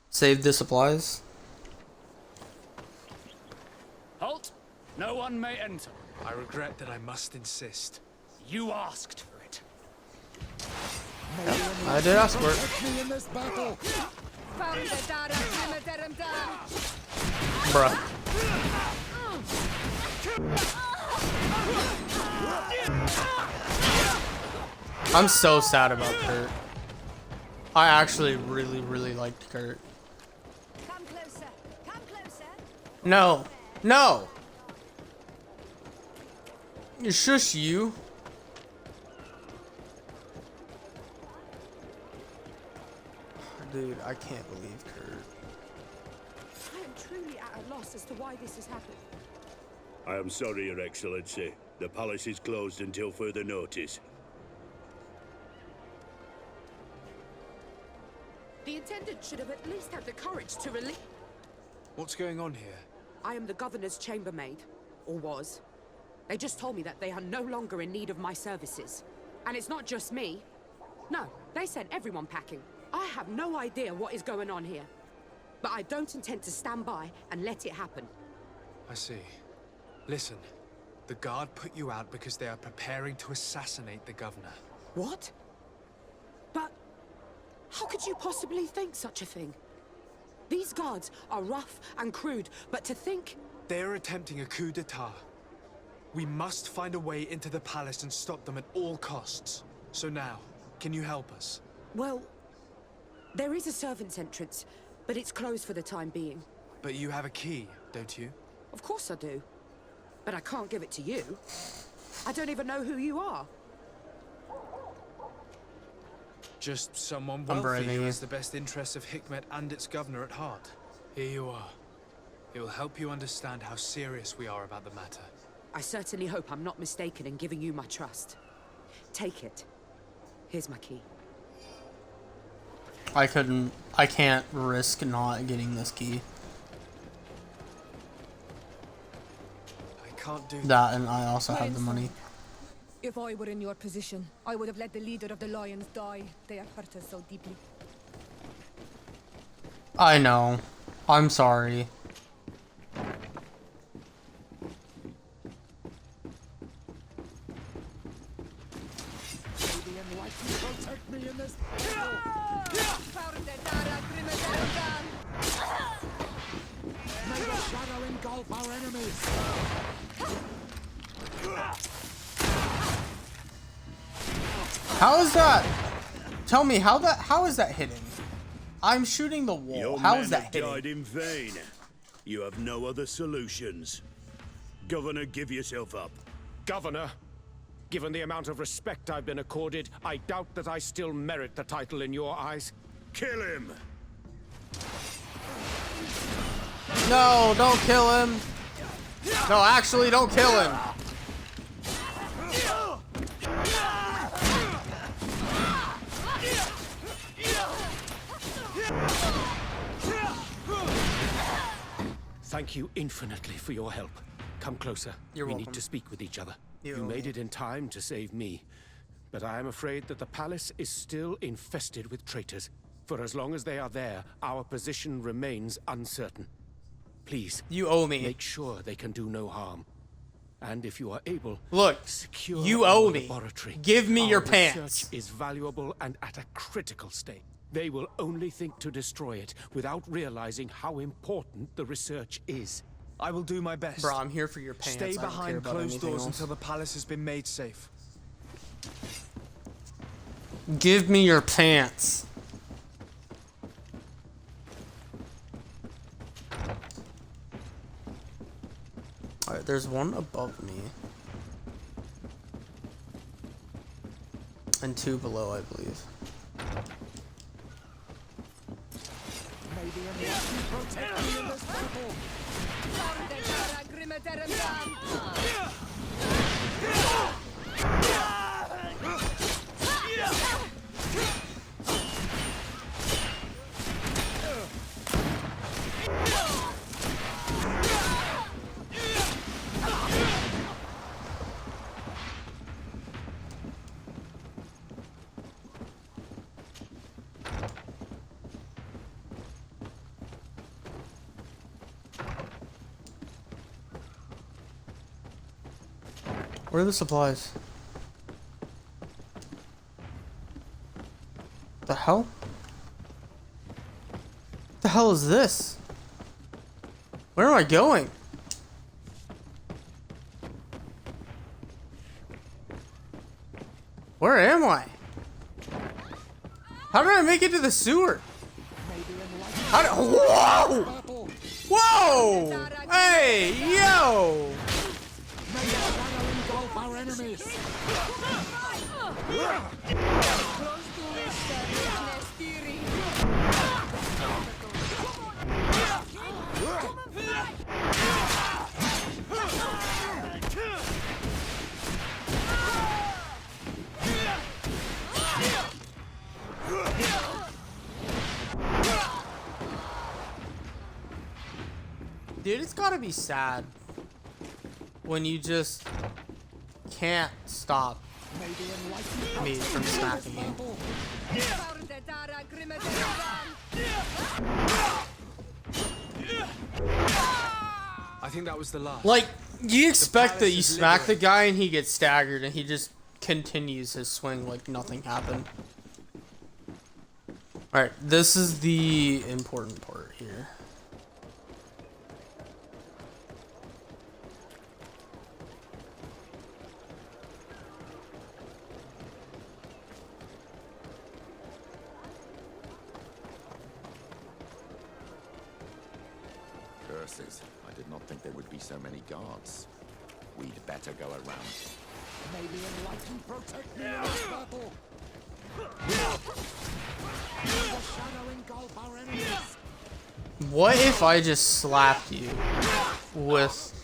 save the supplies. Halt! No one may enter. I regret that I must insist. You asked for it. I did ask for it. Bruh. I'm so sad about Kurt. I actually really liked Kurt. Come closer. Come closer. No. No! Shush you. Dude, I can't believe Kurt. I am truly at a loss as to why this has happened. I am sorry, Your Excellency. The palace is closed until further notice. The intendant should have at least had the courage to release... What's going on here? I am the governor's chambermaid, or was. They just told me that they are no longer in need of my services. And it's not just me. No, they sent everyone packing. I have no idea what is going on here. But I don't intend to stand by and let it happen. I see. Listen, the guard put you out because they are preparing to assassinate the governor. What? But how could you possibly think such a thing? These guards are rough and crude, but to think... They are attempting a coup d'etat. We must find a way into the palace and stop them at all costs. So now, can you help us? Well, there is a servant's entrance, but it's closed for the time being. But you have a key, don't you? Of course I do. But I can't give it to you. I don't even know who you are. Just someone I'm wealthy bribing who you. has the best interests of Hikmet and its governor at heart. Here you are. It will help you understand how serious we are about the matter. I certainly hope I'm not mistaken in giving you my trust. Take it. Here's my key. I can't risk not getting this key. I can't do that, and I also have the money. If I were in your position, I would have let the leader of the Lions die. They have hurt us so deeply. I know. I'm sorry. Protect me in this. May the shadow engulf our enemies. How is that? Tell me how is that hitting? I'm shooting the wall. Your How men is that have hitting? died in vain. You have no other solutions. Governor, give yourself up. Governor, given the amount of respect I've been accorded, I doubt that I still merit the title in your eyes. Kill him! No, don't kill him. No, actually, don't kill him. Thank you infinitely for your help. Come closer. You're we welcome. need to speak with each other. You're You made welcome. it in time to save me. But I am afraid that the palace is still infested with traitors. For as long as they are there, our position remains uncertain. Please, you owe me. Make sure they can do no harm. And if you are able, look, secure you owe our me. Laboratory. Give me Our your research pants. is valuable and at a critical state. They will only think to destroy it without realizing how important the research is. I will do my best. Bro, I'm here for your pants. Stay I don't care behind about closed anything doors else. until the palace has been made safe. Give me your pants. Alright, there's one above me. And two below, I believe. May the enlightened protect me in this battle. Where are the supplies? The hell? The hell is this? Where am I going? Where am I? How did I make it to the sewer? How did, whoa! Whoa! Hey, yo! May the shadow engulf our enemies. Dude, it's gotta be sad when you just can't stop me from smacking you. I think that was the last. Like, you expect that palace you is smack the guy and he gets staggered and he just continues his swing like nothing happened. Alright, this is the important part here. Curses. I did not think there would be so many guards. We'd better go around. May the enlightened protect me in this battle. May the shadow engulf our enemies. What if I just slapped you with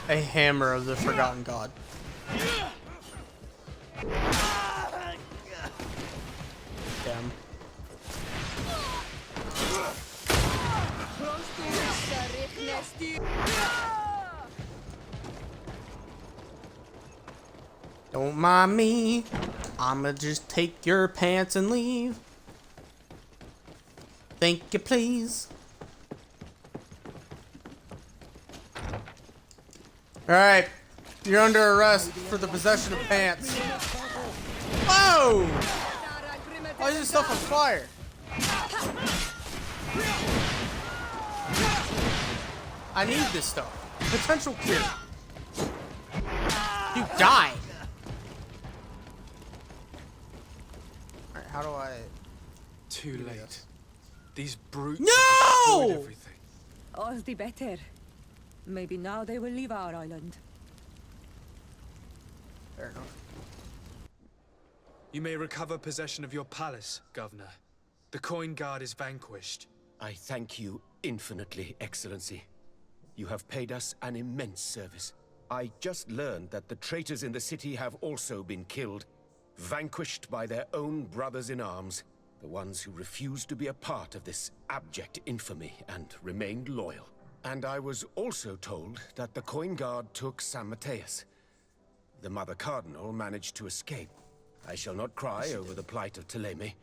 a hammer of the Forgotten God? Damn. Don't mind me. I'ma just take your pants and leave. Thank you, please. Alright. You're under arrest for the possession of pants. Whoa! Why is this stuff on fire? I need this stuff. Potential cure. You died. Alright, how do I... Too do late. this? These brutes No! have destroyed everything. All the better. Maybe now they will leave our island. Fair enough. You may recover possession of your palace, Governor. The coin guard is vanquished. I thank you infinitely, Excellency. You have paid us an immense service. I just learned that the traitors in the city have also been killed, vanquished by their own brothers in arms, the ones who refused to be a part of this abject infamy and remained loyal. And I was also told that the coin guard took San Mateus. The Mother Cardinal managed to escape. I shall not cry over the plight of Thélème,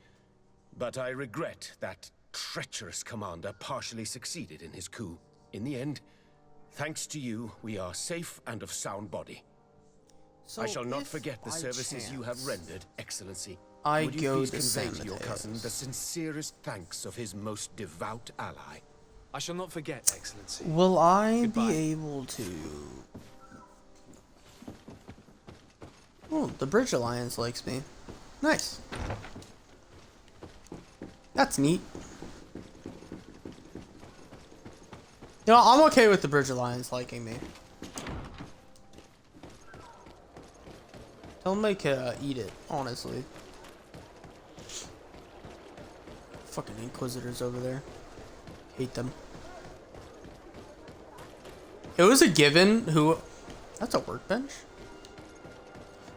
but I regret that treacherous commander partially succeeded in his coup. In the end, thanks to you, we are safe and of sound body. So I shall not if forget the by services you have chance rendered, Excellency. I Would you go please to convey San to your cousin Mateus? the sincerest thanks of his most devout ally? I shall not forget, Excellency. Will I Goodbye. be able to... Oh, the Bridge Alliance likes me. Nice. That's neat. You know, I'm okay with the Bridge Alliance liking me. Tell them I can eat it, honestly. Fucking Inquisitors over there. Hate them. It was a given who... That's a workbench?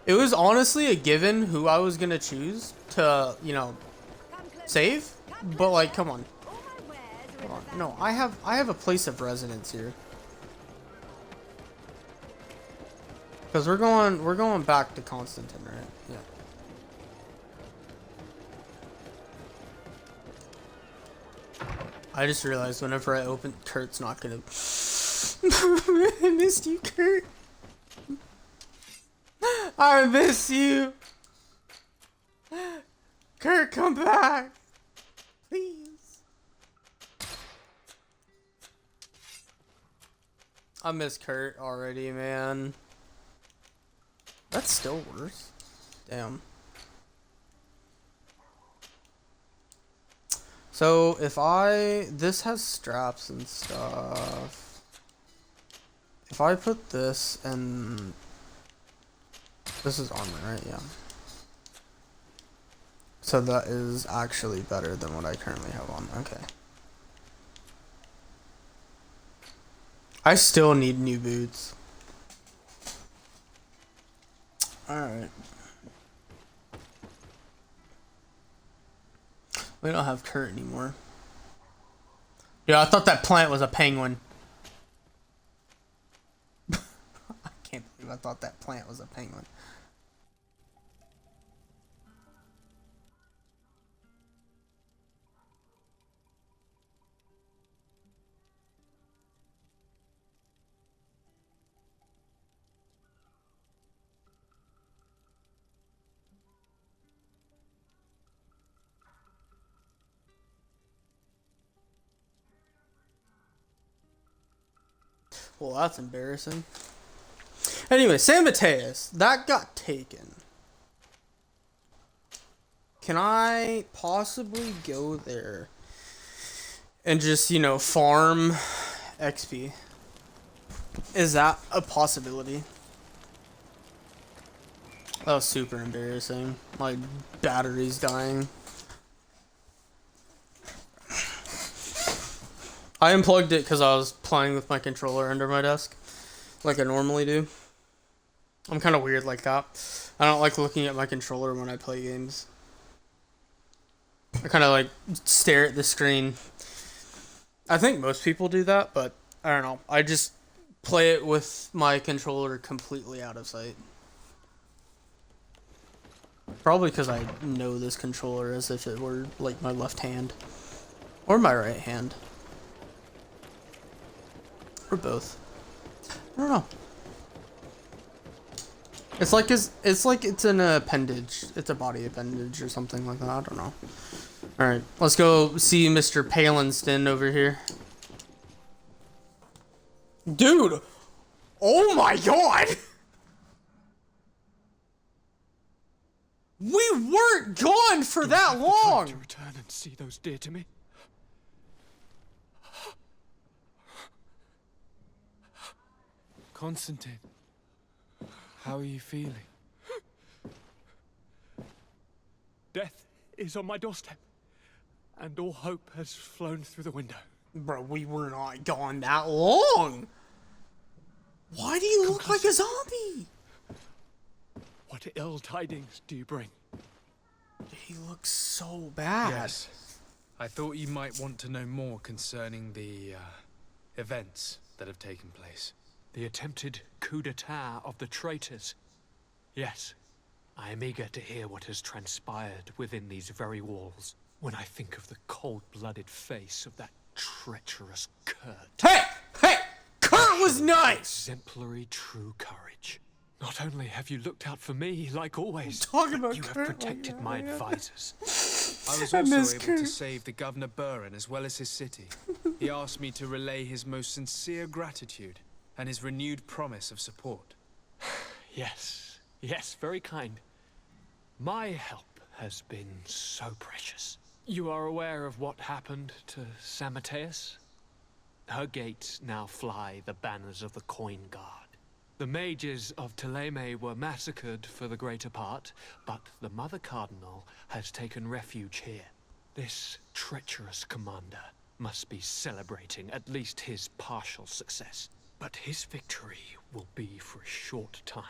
It was honestly a given who I was gonna choose to, you know, save. But like, come on. Come on. No, I have a place of residence here. Because we're going back to Constantine, right? Yeah. I just realized whenever I open, Kurt's not gonna. I missed you, Kurt. I miss you. Kurt, come back, please. I miss Kurt already, man. That's still worse. Damn. So if this has straps and stuff. If I put this and this is armor, right? Yeah. So that is actually better than what I currently have on. Okay. I still need new boots. Alright. We don't have Kurt anymore. Yeah, I thought that plant was a penguin. I can't believe I thought that plant was a penguin. Well, that's embarrassing. Anyway, San Mateus, that got taken. Can I possibly go there and just, you know, farm XP? Is that a possibility? That was super embarrassing. My battery's dying. I unplugged it because I was playing with my controller under my desk, like I normally do. I'm kind of weird like that. I don't like looking at my controller when I play games. I kind of like stare at the screen. I think most people do that, but I don't know. I just play it with my controller completely out of sight. Probably because I know this controller as if it were like my left hand. Or my right hand. Or both. I don't know. It's like it's an appendage. It's a body appendage or something like that. I don't know. Alright, let's go see Mr. Palenston over here. Dude! Oh my god! We weren't gone for that long! To return and see those dear to me. Constantine, how are you feeling? Death is on my doorstep, and all hope has flown through the window. Bro, we were not gone that long! Why do you look like a zombie? What ill tidings do you bring? He looks so bad. Yes. I thought you might want to know more concerning the events that have taken place. The attempted coup d'etat of the traitors. Yes, I am eager to hear what has transpired within these very walls. When I think of the cold-blooded face of that treacherous Kurt. Hey! Hey! Kurt was nice! Exemplary true courage. Not only have you looked out for me, like always, talking but about you Kurt have protected my advisors. I was also able to save the Governor Buren as well as his city. He asked me to relay his most sincere gratitude and his renewed promise of support. Yes, yes, very kind. My help has been so precious. You are aware of what happened to San Mateus? Her gates now fly the banners of the Coin Guard. The mages of Thélème were massacred for the greater part, but the Mother Cardinal has taken refuge here. This treacherous commander must be celebrating at least his partial success. But his victory will be for a short time.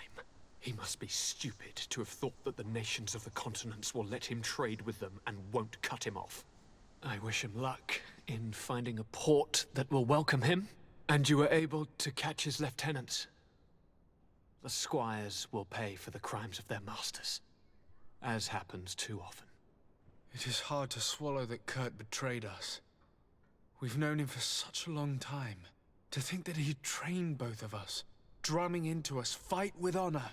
He must be stupid to have thought that the nations of the continents will let him trade with them and won't cut him off. I wish him luck in finding a port that will welcome him, and you are able to catch his lieutenants. The squires will pay for the crimes of their masters, as happens too often. It is hard to swallow that Kurt betrayed us. We've known him for such a long time. To think that he'd trained both of us, drumming into us, fight with honor.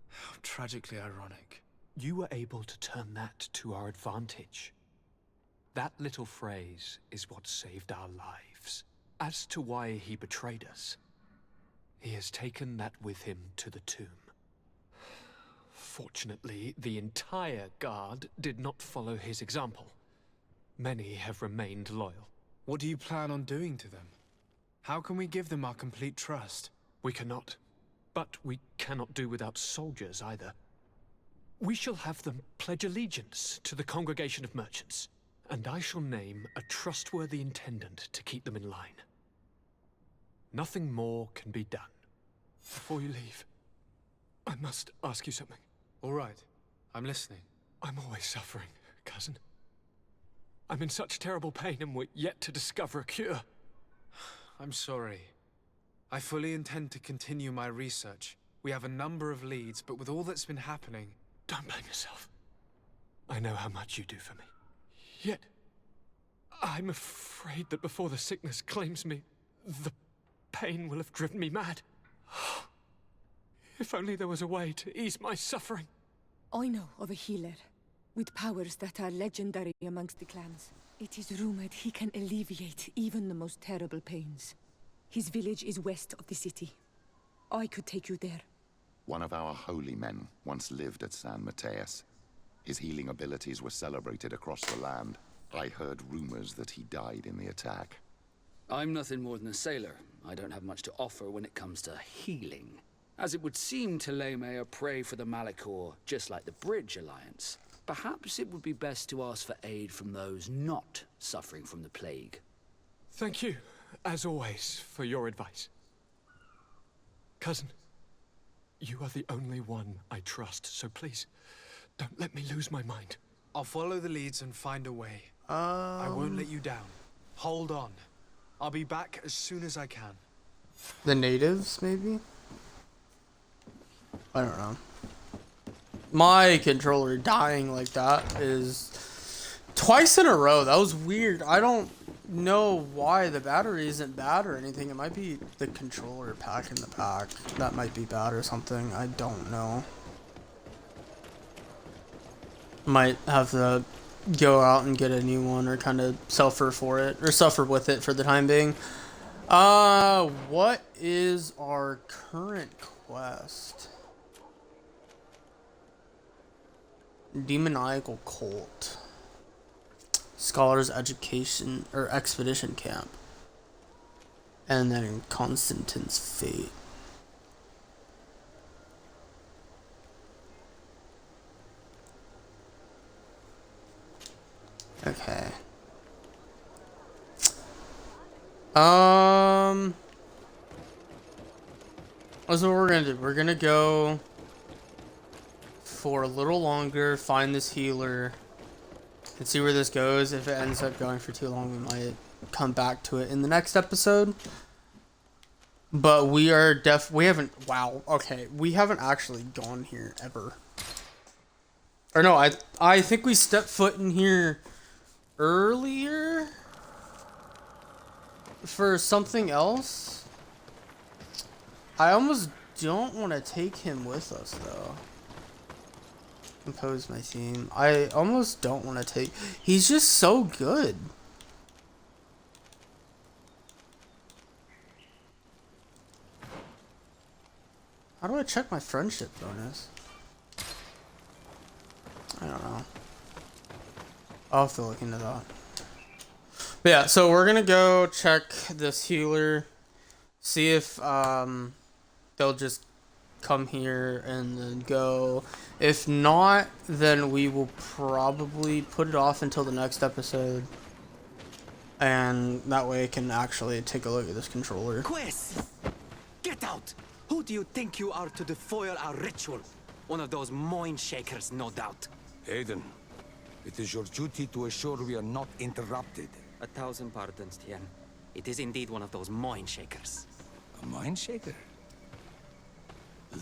How tragically ironic. You were able to turn that to our advantage. That little phrase is what saved our lives. As to why he betrayed us, he has taken that with him to the tomb. Fortunately, the entire guard did not follow his example. Many have remained loyal. What do you plan on doing to them? How can we give them our complete trust? We cannot. But we cannot do without soldiers either. We shall have them pledge allegiance to the Congregation of Merchants, and I shall name a trustworthy intendant to keep them in line. Nothing more can be done. Before you leave, I must ask you something. All right. I'm listening. I'm always suffering, cousin. I'm in such terrible pain and we're yet to discover a cure. I'm sorry. I fully intend to continue my research. We have a number of leads, but with all that's been happening... Don't blame yourself. I know how much you do for me. Yet, I'm afraid that before the sickness claims me, the pain will have driven me mad. If only there was a way to ease my suffering. I know of a healer, with powers that are legendary amongst the clans. It is rumored he can alleviate even the most terrible pains. His village is west of the city. I could take you there. One of our holy men once lived at San Mateus. His healing abilities were celebrated across the land. I heard rumors that he died in the attack. I'm nothing more than a sailor. I don't have much to offer when it comes to healing. As it would seem Thélème are prey for the Malachor, just like the Bridge Alliance. Perhaps it would be best to ask for aid from those not suffering from the plague. Thank you, as always, for your advice. Cousin, you are the only one I trust, so please, don't let me lose my mind. I'll follow the leads and find a way. I won't let you down. Hold on. I'll be back as soon as I can. The natives, maybe? I don't know. My controller dying like that is twice in a row. That was weird. I don't know why the battery isn't bad or anything. It might be the controller pack in the pack. That might be bad or something. I don't know. Might have to go out and get a new one or kind of suffer for it or suffer with it for the time being. What is our current quest? Demoniacal cult. Scholars education or expedition camp. And then Constantine's fate. Okay. That's what we're gonna do. We're gonna go for a little longer, find this healer, and see where this goes. If it ends up going for too long, we might come back to it in the next episode. But we are we haven't actually gone here ever. Or no, I think we stepped foot in here earlier for something else. I almost don't want to take him with us though. Compose my theme. I almost don't want to take. He's just so good. How do I check my friendship bonus? I don't know. I'll have to look into that. But yeah, so we're gonna go check this healer, see if they'll just come here and then go. If not, then we will probably put it off until the next episode, and that way I can actually take a look at this controller. Quest! Get out! Who do you think you are to defoil our ritual? One of those mind shakers, no doubt. Aiden, it is your duty to assure we are not interrupted. 1,000 pardons, Tien. It is indeed one of those mind shakers. A mind shaker?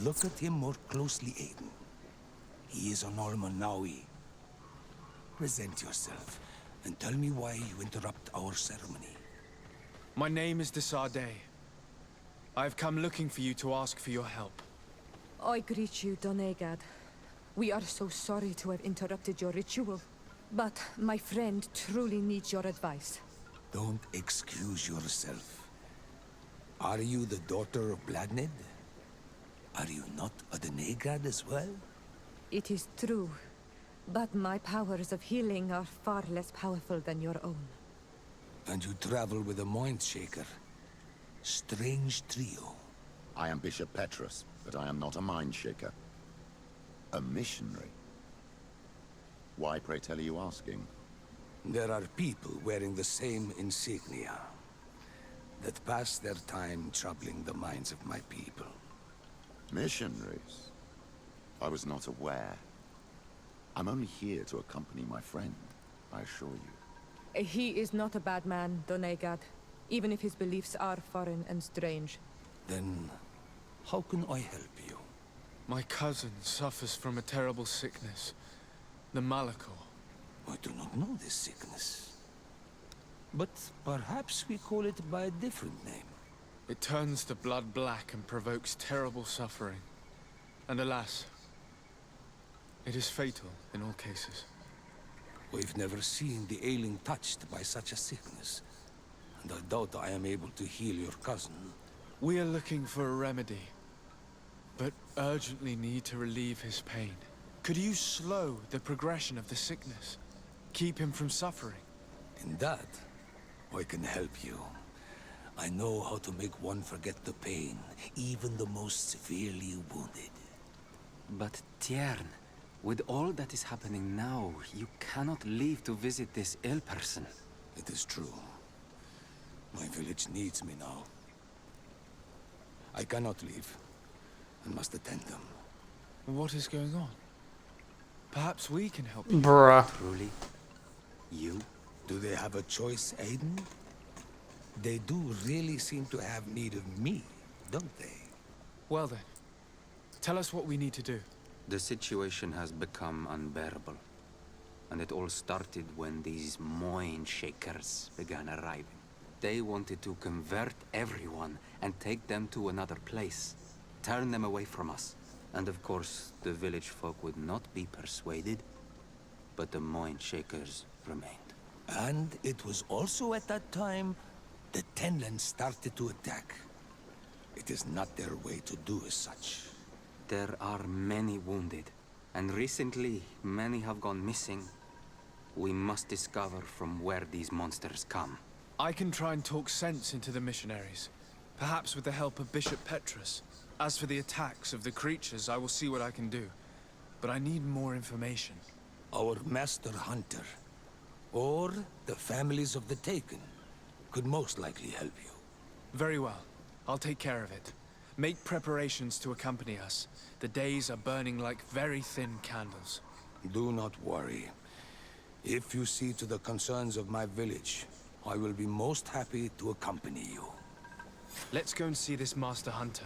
Look at him more closely, Aiden. He is an Almanawi. Present yourself and tell me why you interrupt our ceremony. My name is Desarde. I've come looking for you to ask for your help. I greet you, Donegad. We are so sorry to have interrupted your ritual, but my friend truly needs your advice. Don't excuse yourself. Are you the daughter of Bladned? Are you not a Donegad as well? It is true, but my powers of healing are far less powerful than your own. And you travel with a mind shaker. Strange trio. I am Bishop Petrus, but I am not a mind shaker. A missionary. Why, pray tell, are you asking? There are people wearing the same insignia that pass their time troubling the minds of my people. Missionaries? I was not aware. I'm only here to accompany my friend, I assure you. He is not a bad man, Donegad, even if his beliefs are foreign and strange. Then, how can I help you? My cousin suffers from a terrible sickness, the Malachor. I do not know this sickness. But perhaps we call it by a different name. It turns the blood black and provokes terrible suffering. And alas, it is fatal in all cases. We've never seen the ailing touched by such a sickness. And I doubt I am able to heal your cousin. We are looking for a remedy, but urgently need to relieve his pain. Could you slow the progression of the sickness? Keep him from suffering? In that, I can help you. I know how to make one forget the pain, even the most severely wounded. But Tiern, with all that is happening now, you cannot leave to visit this ill person. It is true. My village needs me now. I cannot leave. I must attend them. What is going on? Perhaps we can help you. Bruh. Truly? You? Do they have a choice, Aiden? They do really seem to have need of me, don't they? Well then, tell us what we need to do. The situation has become unbearable. And it all started when these Moin Shakers began arriving. They wanted to convert everyone and take them to another place. Turn them away from us. And of course, the village folk would not be persuaded. But the Moin Shakers remained. And it was also at that time the Tenland started to attack. It is not their way to do as such. There are many wounded. And recently, many have gone missing. We must discover from where these monsters come. I can try and talk sense into the missionaries. Perhaps with the help of Bishop Petrus. As for the attacks of the creatures, I will see what I can do. But I need more information. Our master hunter, or the families of the Taken, could most likely help you. Very well. I'll take care of it. Make preparations to accompany us. The days are burning like very thin candles. Do not worry. If you see to the concerns of my village, I will be most happy to accompany you. Let's go and see this Master Hunter.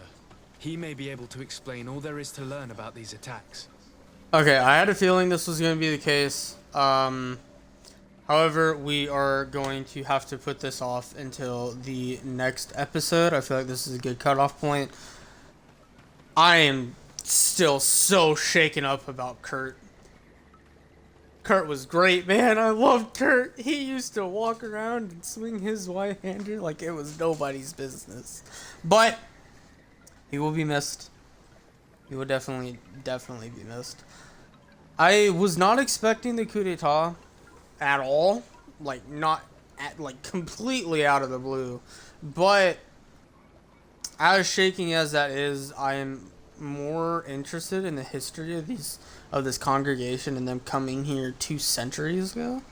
He may be able to explain all there is to learn about these attacks. Okay, I had a feeling this was going to be the case. However, we are going to have to put this off until the next episode. I feel like this is a good cutoff point. I am still so shaken up about Kurt. Kurt was great, man. I loved Kurt. He used to walk around and swing his one-hander like it was nobody's business. But he will be missed. He will definitely be missed. I was not expecting the coup d'etat at all. Like, not at, like, completely out of the blue. But as shaking as that is, I am more interested in the history of this congregation and them coming here 2 centuries ago.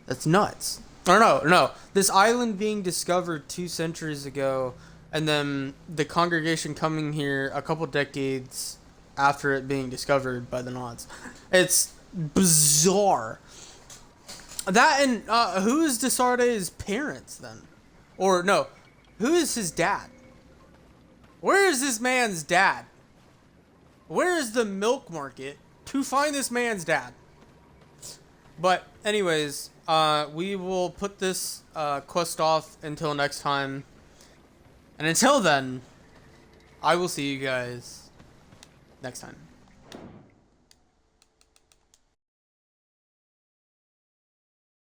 That's nuts. Or no. This island being discovered 2 centuries ago, and then the congregation coming here a couple decades after it being discovered by the Nods. It's bizarre. That and who is Desarde's parents then? Or no, who is his dad? Where is this man's dad? Where is the milk market to find this man's dad? But anyways, we will put this quest off until next time. And until then, I will see you guys next time.